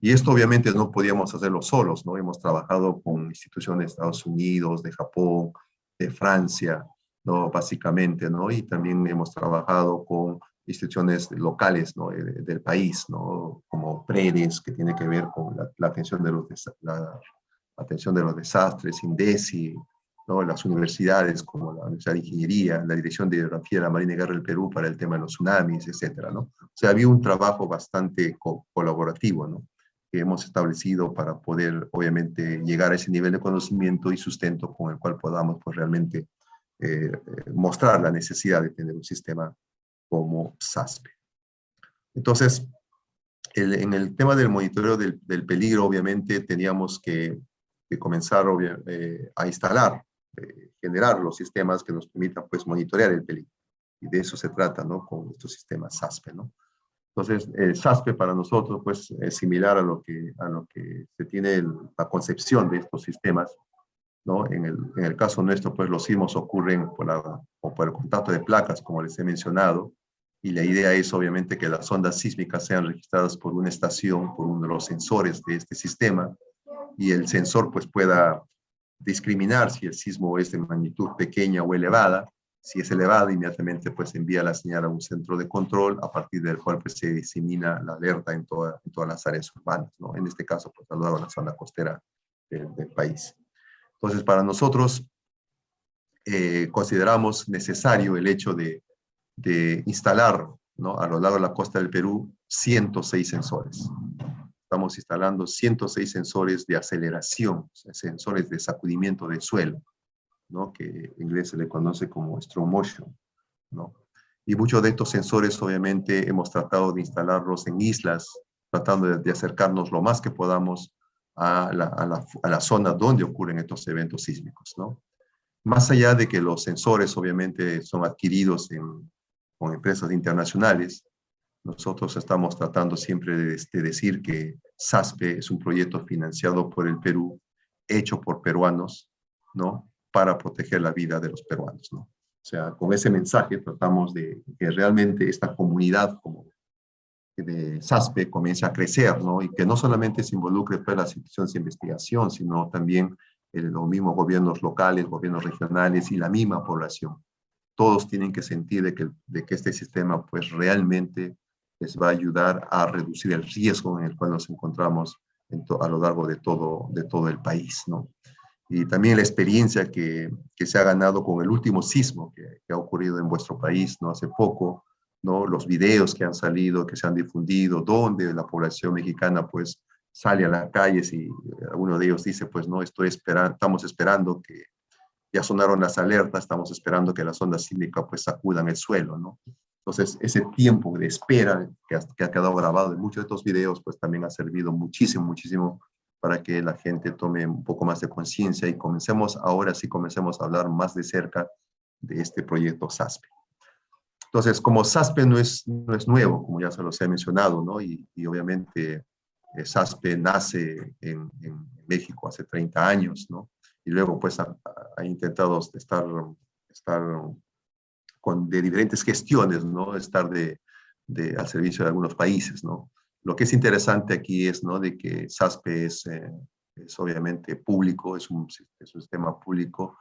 Y esto obviamente no podíamos hacerlo solos, ¿no? Hemos trabajado con instituciones de Estados Unidos, de Japón, de Francia, ¿no? Básicamente, ¿no? Y también hemos trabajado con instituciones locales, ¿no? Del país, ¿no? Como PREDES, que tiene que ver con la atención de la atención de los desastres, INDECI, ¿no? Las universidades como la Universidad de Ingeniería, la Dirección de Hidrografía de la Marina de Guerra del Perú para el tema de los tsunamis, etcétera, ¿no? O sea, había un trabajo bastante colaborativo, ¿no? Que hemos establecido para poder, obviamente, llegar a ese nivel de conocimiento y sustento con el cual podamos, pues, realmente mostrar la necesidad de tener un sistema como SASPE. Entonces, en el tema del monitoreo del peligro, obviamente, teníamos que comenzar a instalar, generar los sistemas que nos permitan, pues, monitorear el peligro. Y de eso se trata, ¿no? Con estos sistemas SASPE, ¿no? Entonces, el SASPE para nosotros, pues, es similar a lo que se tiene la concepción de estos sistemas, ¿no? En el caso nuestro, pues, los sismos ocurren por el contacto de placas, como les he mencionado, y la idea es, obviamente, que las ondas sísmicas sean registradas por una estación, por uno de los sensores de este sistema, y el sensor, pues, pueda discriminar si el sismo es de magnitud pequeña o elevada. Si es elevada, inmediatamente pues envía la señal a un centro de control, a partir del cual pues, se disemina la alerta en todas las áreas urbanas, ¿no? En este caso, pues, a lo largo de la zona costera del país. Entonces, para nosotros, consideramos necesario el hecho de instalar, ¿no? A lo largo de la costa del Perú 106 sensores. Estamos instalando 106 sensores de aceleración, o sea, sensores de sacudimiento del suelo, ¿no? Que en inglés se le conoce como strong motion, ¿no? Y muchos de estos sensores, obviamente, hemos tratado de instalarlos en islas, tratando de acercarnos lo más que podamos a la zona donde ocurren estos eventos sísmicos, ¿no? Más allá de que los sensores, obviamente, son adquiridos con empresas internacionales, nosotros estamos tratando siempre de decir que SASPE es un proyecto financiado por el Perú, hecho por peruanos, ¿no? Para proteger la vida de los peruanos, ¿no? O sea, con ese mensaje tratamos de que realmente esta comunidad como de SASPE comience a crecer, ¿no? Y que no solamente se involucre pues, las instituciones de investigación, sino también los mismos gobiernos locales, gobiernos regionales y la misma población. Todos tienen que sentir de que este sistema pues realmente les va a ayudar a reducir el riesgo en el cual nos encontramos a lo largo de todo el país, ¿no? Y también la experiencia que se ha ganado con el último sismo que ha ocurrido en vuestro país, ¿no? Hace poco, ¿no? Los videos que han salido, que se han difundido, donde la población mexicana, pues, sale a las calles y alguno de ellos dice, pues, no, estamos esperando que ya sonaron las alertas, estamos esperando que las ondas sísmicas, pues, sacudan el suelo, ¿no? Entonces, ese tiempo de espera que ha quedado grabado en muchos de estos videos, pues, también ha servido muchísimo, muchísimo para que la gente tome un poco más de conciencia y ahora sí comencemos a hablar más de cerca de este proyecto SASPE. Entonces, como SASPE no es nuevo, como ya se los he mencionado, ¿no? Y obviamente SASPE nace en México hace 30 años, ¿no? Y luego pues ha intentado estar de diferentes gestiones, ¿no? Estar al servicio de algunos países, ¿no? Lo que es interesante aquí es, ¿no? De que SASPE es obviamente público, es un sistema público,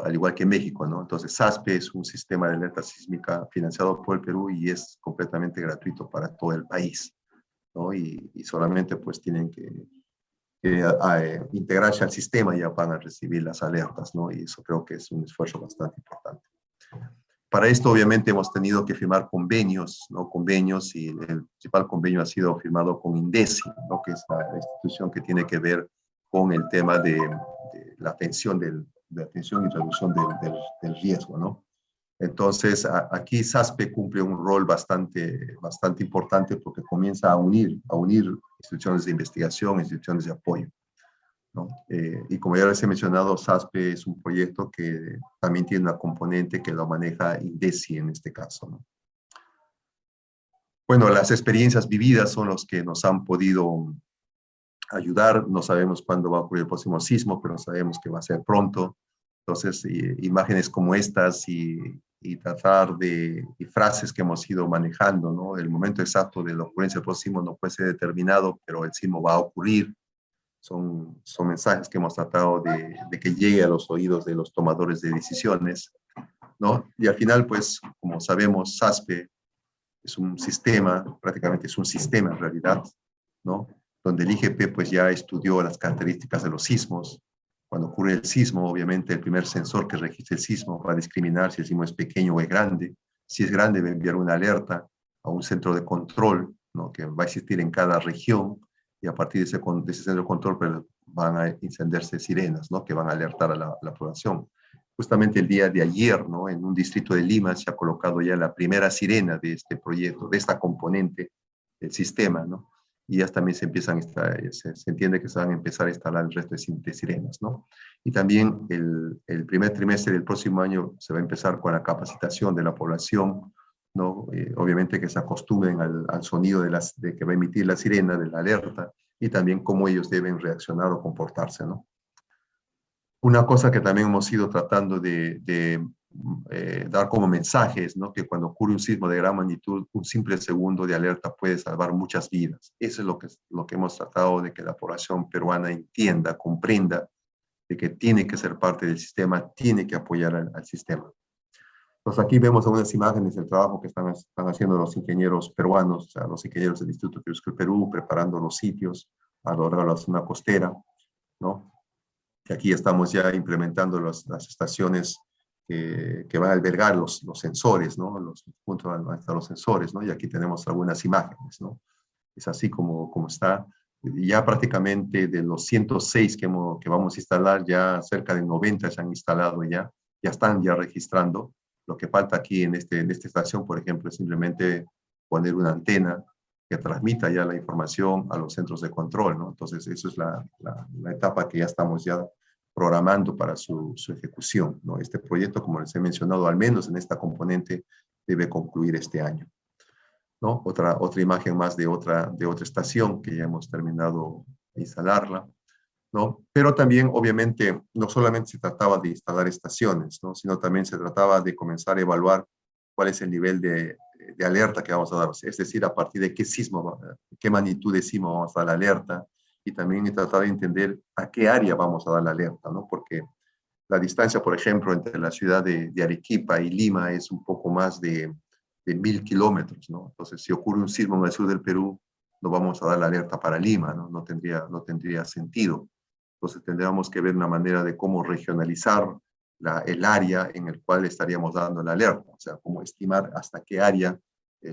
al igual que México, ¿no? Entonces, SASPE es un sistema de alerta sísmica financiado por el Perú y es completamente gratuito para todo el país, ¿no? Y solamente, pues, tienen que integrarse al sistema y ya van a recibir las alertas, ¿no? Y eso creo que es un esfuerzo bastante importante. Para esto, obviamente, hemos tenido que firmar convenios, ¿no? Convenios, y el principal convenio ha sido firmado con INDECI, ¿no? Que es la institución que tiene que ver con el tema de la atención y reducción del riesgo, ¿no? Entonces, aquí SASPE cumple un rol bastante importante porque comienza a unir instituciones de investigación, instituciones de apoyo, ¿no? Y como ya les he mencionado, SASPE es un proyecto que también tiene una componente que lo maneja INDECI en este caso, ¿no? Bueno, las experiencias vividas son los que nos han podido ayudar. No sabemos cuándo va a ocurrir el próximo sismo, pero sabemos que va a ser pronto. Entonces, imágenes como estas y y tratar y frases que hemos ido manejando, ¿no? El momento exacto de la ocurrencia del próximo no puede ser determinado, pero el sismo va a ocurrir. Son mensajes que hemos tratado de que llegue a los oídos de los tomadores de decisiones, ¿no? Y al final, pues, como sabemos, SASPE es un sistema, prácticamente es un sistema en realidad, ¿no? Donde el IGP pues ya estudió las características de los sismos. Cuando ocurre el sismo, obviamente el primer sensor que registra el sismo va a discriminar si el sismo es pequeño o es grande. Si es grande, va a enviar una alerta a un centro de control, ¿no? Que va a existir en cada región, y a partir de ese centro de control pues, van a encenderse sirenas, ¿no? Que van a alertar a la población. Justamente el día de ayer, ¿no? En un distrito de Lima se ha colocado ya la primera sirena de este proyecto, de esta componente del sistema, ¿no? Y ya también se entiende que se van a empezar a instalar el resto de sirenas, ¿no? Y también el primer trimestre del próximo año se va a empezar con la capacitación de la población, ¿no? Obviamente que se acostumbren al sonido de que va a emitir la sirena, de la alerta, y también cómo ellos deben reaccionar o comportarse, ¿no? Una cosa que también hemos ido tratando de dar como mensajes, ¿no? Que cuando ocurre un sismo de gran magnitud, un simple segundo de alerta puede salvar muchas vidas. Eso es lo que hemos tratado de que la población peruana entienda, comprenda, de que tiene que ser parte del sistema, tiene que apoyar al sistema. Entonces aquí vemos algunas imágenes del trabajo que están haciendo los ingenieros peruanos, o sea, los ingenieros del Instituto Geológico del Perú, preparando los sitios a lo largo de la zona costera, ¿no? Que aquí estamos ya implementando las estaciones que van a albergar los sensores, ¿no? Los puntos van a estar los sensores, ¿no? Y aquí tenemos algunas imágenes, ¿no? Es así como está. Ya prácticamente de los 106 que vamos a instalar, ya cerca de 90 se han instalado ya están ya registrando. Lo que falta aquí en esta estación, por ejemplo, es simplemente poner una antena que transmita ya la información a los centros de control, ¿no? Entonces, eso es la etapa que ya estamos ya programando para su ejecución, ¿no? Este proyecto, como les he mencionado, al menos en esta componente, debe concluir este año, ¿no? Otra imagen más de otra estación que ya hemos terminado de instalarla, ¿no? Pero también, obviamente, no solamente se trataba de instalar estaciones, ¿no? Sino también se trataba de comenzar a evaluar cuál es el nivel de alerta que vamos a dar, es decir, a partir de qué magnitud de sismo vamos a dar la alerta, y también tratar de entender a qué área vamos a dar la alerta, ¿no? Porque la distancia, por ejemplo, entre la ciudad de Arequipa y Lima es un poco más de 1000 kilómetros, ¿no? Entonces, si ocurre un sismo en el sur del Perú, no vamos a dar la alerta para Lima, ¿no? No tendría sentido. Entonces, tendríamos que ver una manera de cómo regionalizar el área en el cual estaríamos dando la alerta, o sea, cómo estimar hasta qué área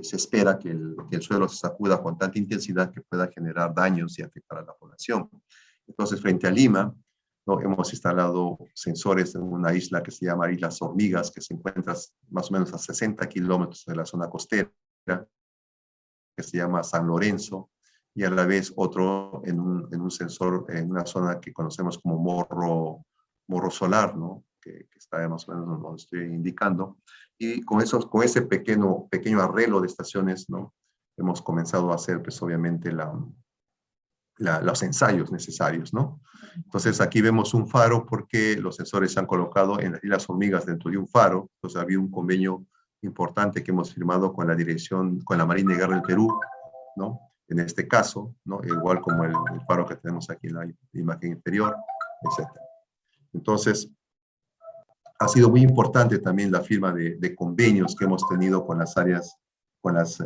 se espera que el suelo se sacuda con tanta intensidad que pueda generar daños y afectar a la población. Entonces, frente a Lima, ¿no? Hemos instalado sensores en una isla que se llama Islas Hormigas, que se encuentra más o menos a 60 kilómetros de la zona costera, que se llama San Lorenzo, y a la vez otro en un sensor en una zona que conocemos como Morro Solar, ¿no? Que está más o menos donde estoy indicando. Y con ese pequeño arreglo de estaciones, ¿no? Hemos comenzado a hacer, pues obviamente, los ensayos necesarios, ¿no? Entonces aquí vemos un faro porque los sensores se han colocado en las Islas Hormigas dentro de un faro. Entonces había un convenio importante que hemos firmado con la Marina de Guerra del Perú, ¿no? En este caso, ¿no? Igual como el faro que tenemos aquí en la imagen inferior, etc. Entonces, ha sido muy importante también la firma de convenios que hemos tenido con las áreas, con las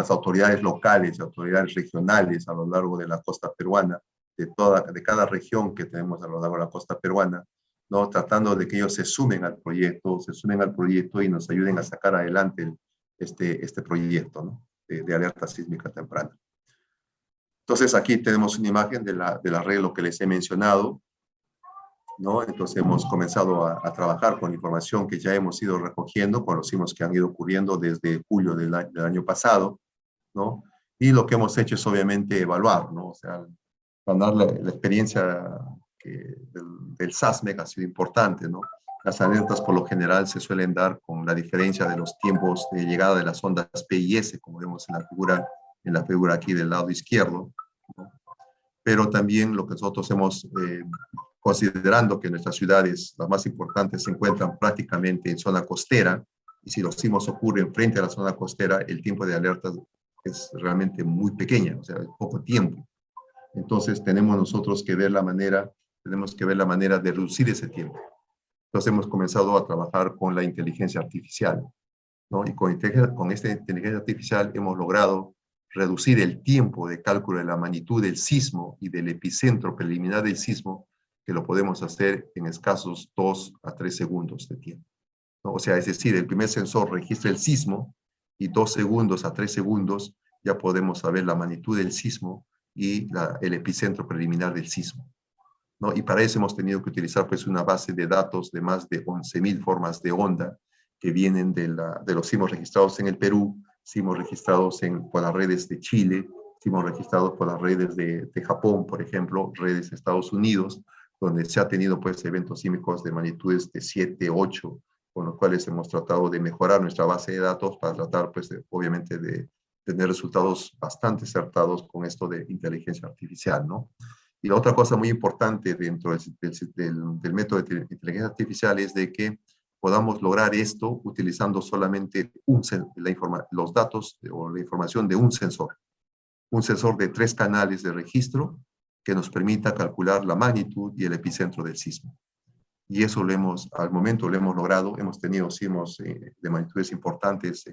autoridades locales y autoridades regionales a lo largo de la costa peruana, de cada región que tenemos a lo largo de la costa peruana, ¿no? Tratando de que ellos se sumen al proyecto y nos ayuden a sacar adelante este proyecto, ¿no? de alerta sísmica temprana. Entonces aquí tenemos una imagen del arreglo que les he mencionado, ¿no? Entonces hemos comenzado a trabajar con información que ya hemos ido recogiendo, con los sismos que han ido ocurriendo desde julio del año pasado, ¿no? Y lo que hemos hecho es obviamente evaluar, ¿no? O sea, ganar la experiencia del SASMEC ha sido importante, ¿no? Las alertas por lo general se suelen dar con la diferencia de los tiempos de llegada de las ondas P y S, como vemos en la figura aquí del lado izquierdo, ¿no? Pero también lo que nosotros hemos considerando que nuestras ciudades, las más importantes, se encuentran prácticamente en zona costera, y si los sismos ocurren frente a la zona costera, el tiempo de alerta es realmente muy pequeña, o sea, es poco tiempo. Entonces tenemos que ver la manera de reducir ese tiempo. Entonces hemos comenzado a trabajar con la inteligencia artificial, ¿no? Y con esta inteligencia artificial hemos logrado reducir el tiempo de cálculo de la magnitud del sismo y del epicentro preliminar del sismo, que lo podemos hacer en escasos 2 a 3 segundos de tiempo, ¿no? O sea, es decir, el primer sensor registra el sismo y 2 segundos a 3 segundos ya podemos saber la magnitud del sismo y el epicentro preliminar del sismo, ¿no? Y para eso hemos tenido que utilizar pues una base de datos de más de 11.000 formas de onda que vienen de los sismos registrados en el Perú, sismos registrados por las redes de Chile, sismos registrados por las redes de Japón, por ejemplo, redes de Estados Unidos, donde se ha tenido pues eventos sísmicos de magnitudes de 7, 8, con los cuales hemos tratado de mejorar nuestra base de datos para tratar pues obviamente de tener resultados bastante acertados con esto de inteligencia artificial, ¿no? Y la otra cosa muy importante dentro del método de inteligencia artificial es de que podamos lograr esto utilizando solamente los datos o la información de un sensor de 3 canales de registro que nos permita calcular la magnitud y el epicentro del sismo. Y eso al momento lo hemos logrado. Hemos tenido sismos de magnitudes importantes.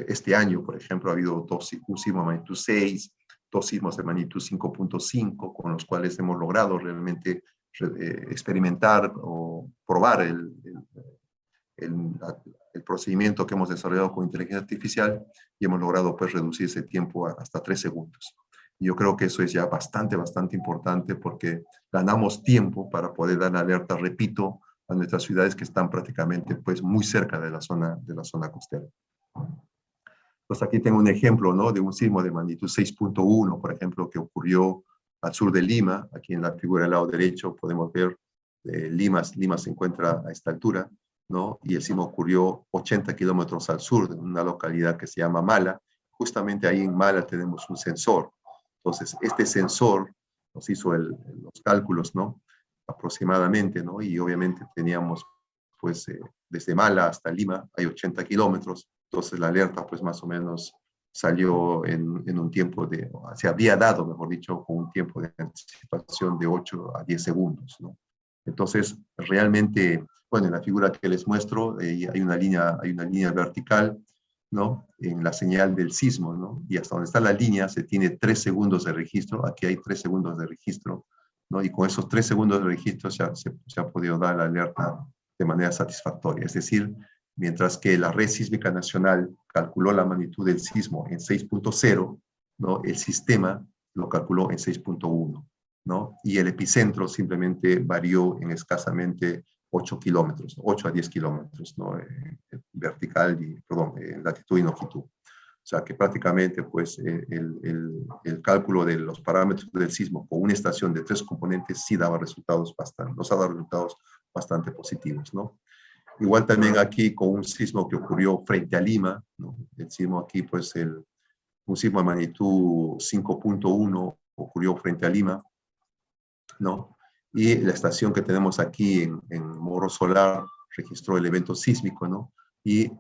Este año, por ejemplo, ha habido un sismo de magnitud 6, 2 sismos de magnitud 5.5, con los cuales hemos logrado realmente experimentar o probar el procedimiento que hemos desarrollado con inteligencia artificial, y hemos logrado pues reducir ese tiempo hasta 3 segundos. Y yo creo que eso es ya bastante importante, porque ganamos tiempo para poder dar alerta, repito, a nuestras ciudades que están prácticamente pues muy cerca de la zona costera. Entonces aquí tengo un ejemplo, ¿no?, de un sismo de magnitud 6.1, por ejemplo, que ocurrió al sur de Lima. Aquí en la figura del lado derecho podemos ver Lima se encuentra a esta altura, ¿no? Y el sismo ocurrió 80 kilómetros al sur, en una localidad que se llama Mala. Justamente ahí en Mala tenemos un sensor. Entonces, este sensor nos hizo los cálculos, ¿no?, aproximadamente, ¿no? Y obviamente teníamos, pues, desde Mala hasta Lima hay 80 kilómetros. Entonces, la alerta, pues, más o menos salió en un tiempo se había dado, mejor dicho, con un tiempo de anticipación de 8 a 10 segundos, ¿no? Entonces, realmente, bueno, en la figura que les muestro, hay una línea vertical, ¿no?, en la señal del sismo, ¿no? Y hasta donde está la línea se tiene 3 segundos de registro. Aquí hay 3 segundos de registro, ¿no? Y con esos 3 segundos de registro se ha podido dar la alerta de manera satisfactoria. Es decir, mientras que la Red Sísmica Nacional calculó la magnitud del sismo en 6.0, ¿no?, el sistema lo calculó en 6.1, ¿no? Y el epicentro simplemente varió en escasamente 8 kilómetros, 8 a 10 kilómetros, ¿no?, latitud y longitud. O sea que prácticamente pues, el cálculo de los parámetros del sismo con una estación de 3 componentes sí nos ha dado resultados bastante positivos, ¿no? Igual también aquí con un sismo que ocurrió frente a Lima, ¿no? El sismo aquí, pues un sismo de magnitud 5.1 ocurrió frente a Lima, ¿no? Y la estación que tenemos aquí en Morro Solar registró el evento sísmico, ¿no? Y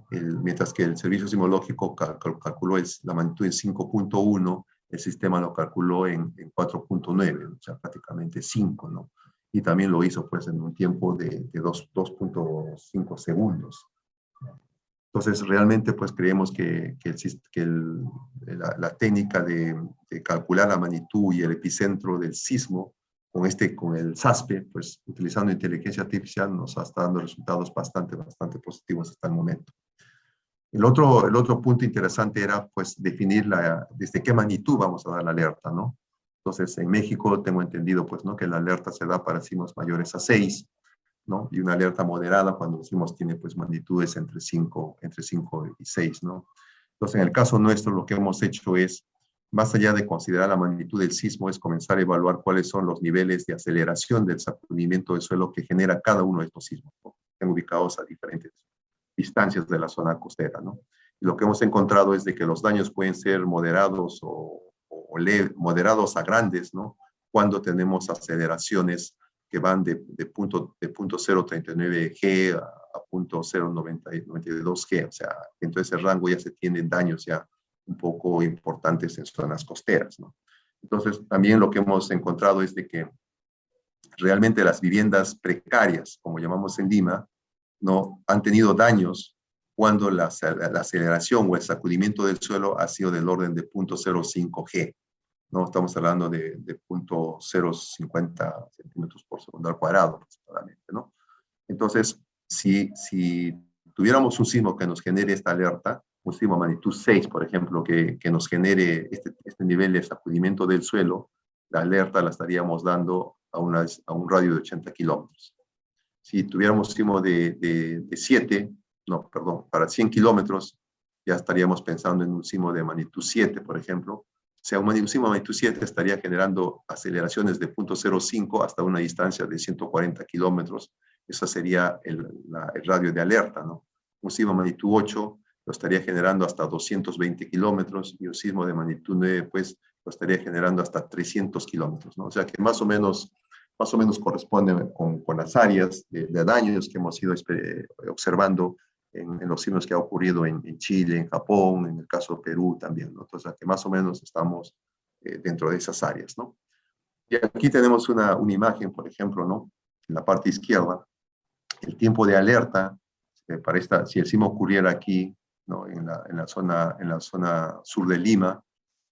mientras que el servicio sismológico calculó la magnitud en 5.1, el sistema lo calculó en 4.9, o sea, prácticamente 5, ¿no? Y también lo hizo pues en un tiempo de 2.5 segundos. Entonces, realmente pues creemos que la técnica de calcular la magnitud y el epicentro del sismo con el SASPE, pues utilizando inteligencia artificial, nos está dando resultados bastante positivos hasta el momento. El otro punto interesante era pues definir desde qué magnitud vamos a dar la alerta, ¿no? Entonces, en México tengo entendido pues, ¿no?, que la alerta se da para sismos mayores a 6, ¿no? Y una alerta moderada cuando el sismo tiene pues magnitudes entre 5 y 6, ¿no? Entonces, en el caso nuestro, lo que hemos hecho es, más allá de considerar la magnitud del sismo, es comenzar a evaluar cuáles son los niveles de aceleración del sacudimiento del suelo que genera cada uno de estos sismos, ¿no?, están ubicados a diferentes distancias de la zona costera, ¿no? Y lo que hemos encontrado es de que los daños pueden ser moderados moderados a grandes, ¿no?, cuando tenemos aceleraciones que van de punto 0.39 G a punto 0.92 G, o sea, dentro de ese rango ya se tienen daños ya un poco importantes en zonas costeras, ¿no? Entonces, también lo que hemos encontrado es de que realmente las viviendas precarias, como llamamos en Lima, ¿no?, han tenido daños cuando la aceleración o el sacudimiento del suelo ha sido del orden de 0.05 G, ¿no? Estamos hablando de 0.050 centímetros por segundo al cuadrado, aproximadamente, ¿no? Entonces, si tuviéramos un sismo que nos genere esta alerta, un sismo magnitud 6, por ejemplo, que nos genere este nivel de sacudimiento del suelo, la alerta la estaríamos dando a un radio de 80 kilómetros. Si tuviéramos sismo de 7, no, perdón, para 100 kilómetros, ya estaríamos pensando en un sismo de magnitud 7, por ejemplo. O sea, un sismo de magnitud 7 estaría generando aceleraciones de 0.05 hasta una distancia de 140 kilómetros. Ese sería el radio de alerta, ¿no? Un sismo de magnitud 8 lo estaría generando hasta 220 kilómetros y un sismo de magnitud 9, pues, lo estaría generando hasta 300 kilómetros, ¿no? O sea, que más o menos corresponde con las áreas de daños que hemos ido observando en los sismos que ha ocurrido en Chile, en Japón, en el caso de Perú también, ¿no? Entonces, que más o menos estamos dentro de esas áreas, ¿no? Y aquí tenemos una imagen, por ejemplo, ¿no? En la parte izquierda, el tiempo de alerta para si el sismo ocurriera aquí, ¿no?, en la zona sur de Lima,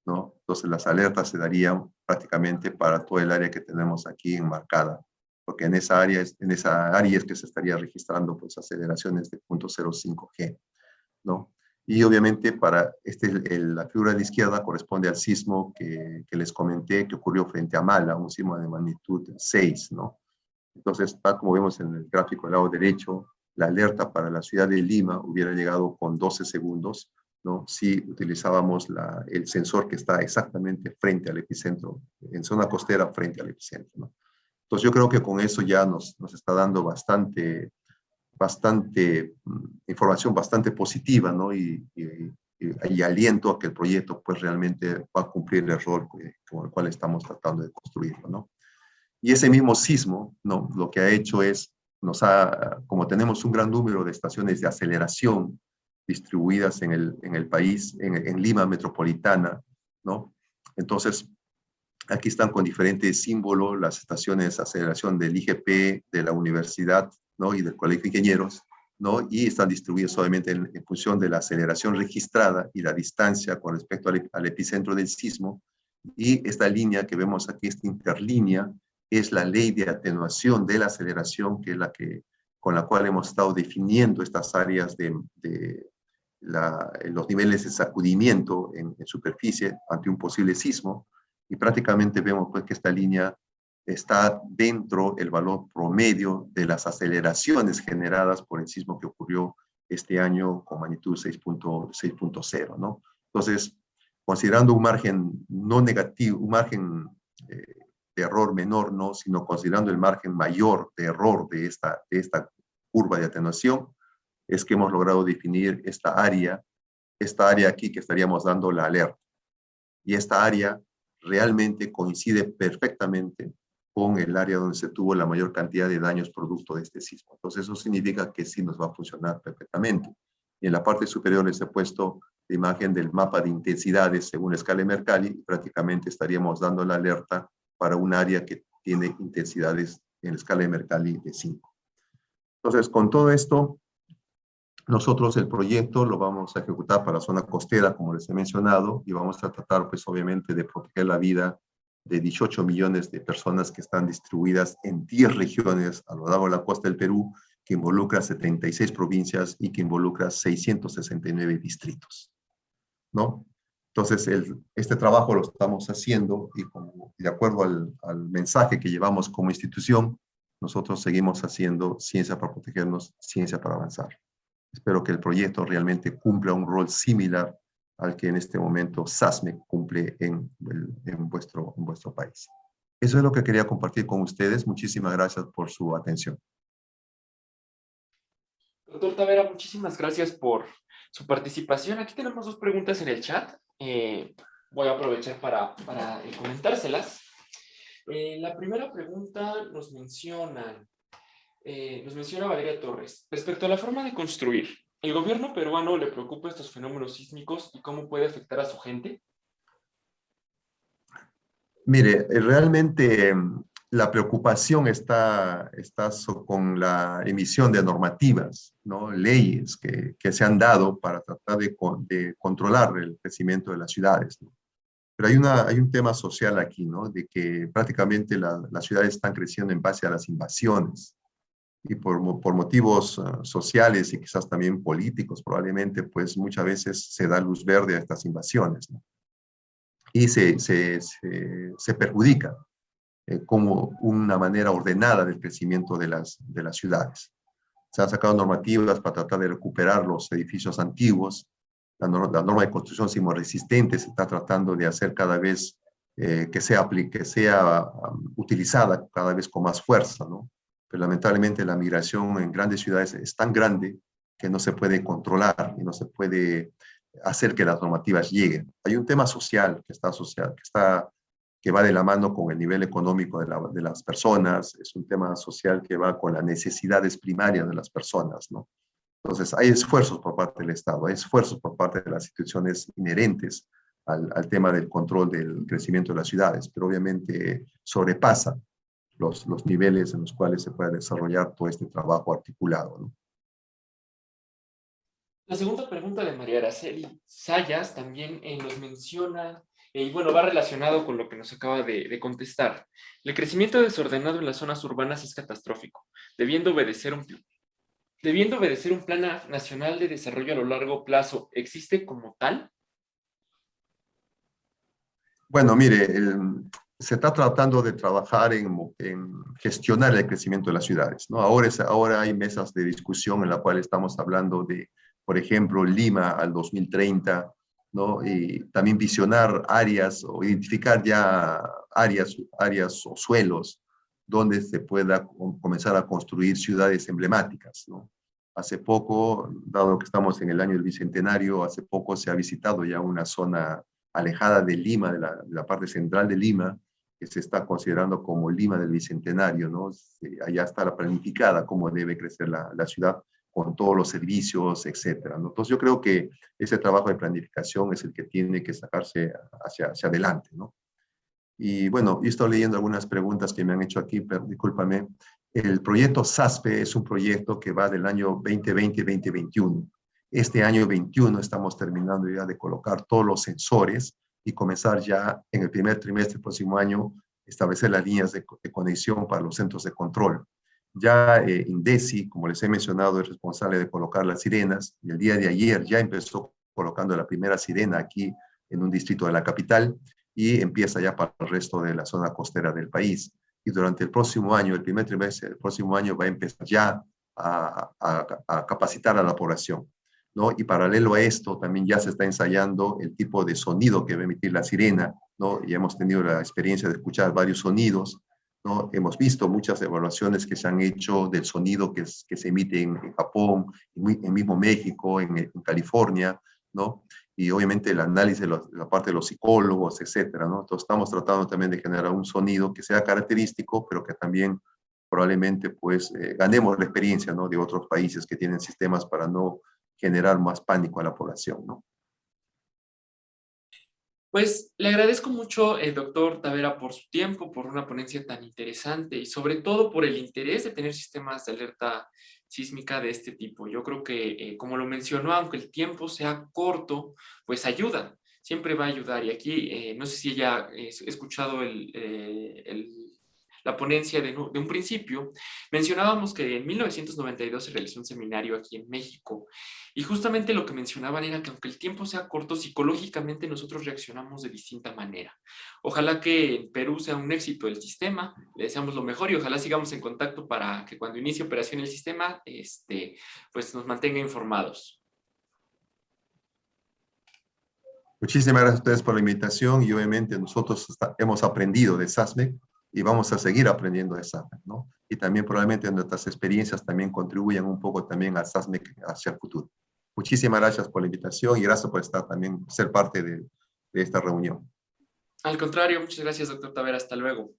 ¿no? Entonces las alertas se darían prácticamente para todo el área que tenemos aquí enmarcada, porque en esa área es que se estaría registrando, pues, aceleraciones de 0.05 G, ¿no? Y obviamente para la figura de la izquierda corresponde al sismo que les comenté que ocurrió frente a Mala, un sismo de magnitud 6, ¿no? Entonces, tal como vemos en el gráfico del lado derecho, la alerta para la ciudad de Lima hubiera llegado con 12 segundos, ¿no?, si utilizábamos el sensor que está exactamente frente al epicentro, en zona costera frente al epicentro, ¿no? Entonces, yo creo que con eso ya nos está dando bastante información bastante positiva, ¿no? Y aliento a que el proyecto, pues, realmente va a cumplir el rol con el cual estamos tratando de construirlo, ¿no? Y ese mismo sismo, ¿no?, lo que ha hecho es, como tenemos un gran número de estaciones de aceleración distribuidas en el país, en Lima metropolitana, ¿no? Entonces, aquí están con diferentes símbolos las estaciones de aceleración del IGP, de la universidad, ¿no?, y del Colegio de Ingenieros, ¿no? Y están distribuidas obviamente en función de la aceleración registrada y la distancia con respecto al epicentro del sismo. Y esta línea que vemos aquí, esta interlínea, es la ley de atenuación de la aceleración, que es con la cual hemos estado definiendo estas áreas los niveles de sacudimiento en superficie ante un posible sismo. Y prácticamente vemos, pues, que esta línea está dentro del valor promedio de las aceleraciones generadas por el sismo que ocurrió este año con magnitud 6.0, ¿no? Entonces, considerando un margen no negativo, un margen de error menor, no, sino considerando el margen mayor de error de esta curva de atenuación, es que hemos logrado definir esta área aquí que estaríamos dando la alerta. Y esta área realmente coincide perfectamente con el área donde se tuvo la mayor cantidad de daños producto de este sismo. Entonces, eso significa que sí nos va a funcionar perfectamente. Y en la parte superior les he puesto la imagen del mapa de intensidades según la escala de Mercalli. Prácticamente estaríamos dando la alerta para un área que tiene intensidades en la escala de Mercalli de 5. Entonces, con todo esto, nosotros el proyecto lo vamos a ejecutar para la zona costera, como les he mencionado, y vamos a tratar, pues, obviamente, de proteger la vida de 18 millones de personas que están distribuidas en 10 regiones a lo largo de la costa del Perú, que involucra 76 provincias y que involucra 669 distritos, ¿no? Entonces, este trabajo lo estamos haciendo y de acuerdo al mensaje que llevamos como institución, nosotros seguimos haciendo ciencia para protegernos, ciencia para avanzar. Espero que el proyecto realmente cumpla un rol similar al que en este momento SASME cumple en vuestro país. Eso es lo que quería compartir con ustedes. Muchísimas gracias por su atención. Doctor Tavera, muchísimas gracias por su participación. Aquí tenemos 2 preguntas en el chat. Voy a aprovechar para comentárselas. La primera pregunta nos menciona Valeria Torres. Respecto a la forma de construir, ¿el gobierno peruano le preocupa estos fenómenos sísmicos y cómo puede afectar a su gente? Mire, realmente la preocupación con la emisión de normativas, ¿no? Leyes que se han dado para tratar de controlar el crecimiento de las ciudades, ¿no? Pero hay un tema social aquí, ¿no? De que prácticamente las ciudades están creciendo en base a las invasiones y por motivos sociales y quizás también políticos, probablemente, pues muchas veces se da luz verde a estas invasiones, ¿no? Y se perjudica como una manera ordenada del crecimiento de las ciudades. Se han sacado normativas para tratar de recuperar los edificios antiguos. La norma de construcción sismorresistente se está tratando de hacer cada vez que sea utilizada cada vez con más fuerza, ¿no? Pero lamentablemente la migración en grandes ciudades es tan grande que no se puede controlar y no se puede hacer que las normativas lleguen. Hay un tema social que está asociado, que va de la mano con el nivel económico de las personas, es un tema social que va con las necesidades primarias de las personas, ¿no? Entonces, hay esfuerzos por parte del Estado, hay esfuerzos por parte de las instituciones inherentes al tema del control del crecimiento de las ciudades, pero obviamente sobrepasa los niveles en los cuales se puede desarrollar todo este trabajo articulado, ¿no? La segunda pregunta de María Araceli Sayas también nos menciona, y bueno, va relacionado con lo que nos acaba de contestar. El crecimiento desordenado en las zonas urbanas es catastrófico, debiendo obedecer un plan nacional de desarrollo a lo largo plazo. ¿Existe como tal? Bueno, mire, se está tratando de trabajar en gestionar el crecimiento de las ciudades, ¿no? Ahora hay mesas de discusión en la cual estamos hablando de, por ejemplo, Lima al 2030, ¿no? Y también visionar áreas o identificar ya áreas o suelos donde se pueda comenzar a construir ciudades emblemáticas, ¿no? Hace poco, dado que estamos en el año del Bicentenario, hace poco se ha visitado ya una zona alejada de Lima, de la parte central de Lima, que se está considerando como Lima del Bicentenario, ¿no? Allá está la planificada cómo debe crecer la ciudad con todos los servicios, etcétera, ¿no? Entonces yo creo que ese trabajo de planificación es el que tiene que sacarse hacia adelante, ¿no? Y bueno, yo estoy leyendo algunas preguntas que me han hecho aquí, pero discúlpame. El proyecto SASPE es un proyecto que va del año 2020-2021. Este año 21 estamos terminando ya de colocar todos los sensores y comenzar ya en el primer trimestre del próximo año establecer las líneas de conexión para los centros de control. Ya INDECI, como les he mencionado, es responsable de colocar las sirenas y el día de ayer ya empezó colocando la primera sirena aquí en un distrito de la capital y empieza ya para el resto de la zona costera del país. Y durante el próximo año, el primer trimestre del próximo año, va a empezar ya a capacitar a la población, ¿no? Y paralelo a esto, también ya se está ensayando el tipo de sonido que va a emitir la sirena, ¿no? Y hemos tenido la experiencia de escuchar varios sonidos, ¿no? Hemos visto muchas evaluaciones que se han hecho del sonido que se emite en Japón, en mismo México, en California, ¿no? Y obviamente el análisis de la parte de los psicólogos, etcétera, ¿no? Entonces estamos tratando también de generar un sonido que sea característico, pero que también probablemente pues ganemos la experiencia, ¿no? De otros países que tienen sistemas para no generar más pánico a la población, ¿no? Pues le agradezco mucho, doctor Tavera, por su tiempo, por una ponencia tan interesante y sobre todo por el interés de tener sistemas de alerta sísmica de este tipo. Yo creo que, como lo mencionó, aunque el tiempo sea corto, pues ayuda, siempre va a ayudar. Y aquí, no sé si ya he escuchado la ponencia de un principio, mencionábamos que en 1992 se realizó un seminario aquí en México y justamente lo que mencionaban era que aunque el tiempo sea corto, psicológicamente nosotros reaccionamos de distinta manera. Ojalá que en Perú sea un éxito el sistema, le deseamos lo mejor y ojalá sigamos en contacto para que cuando inicie operación el sistema, pues nos mantenga informados. Muchísimas gracias a ustedes por la invitación y obviamente nosotros hemos aprendido de SASMEC y vamos a seguir aprendiendo de SASMEC, ¿no? Y también probablemente nuestras experiencias también contribuyan un poco también al SASMEC hacia el futuro. Muchísimas gracias por la invitación y gracias por estar también, ser parte de esta reunión. Al contrario, muchas gracias, doctor Tavera. Hasta luego.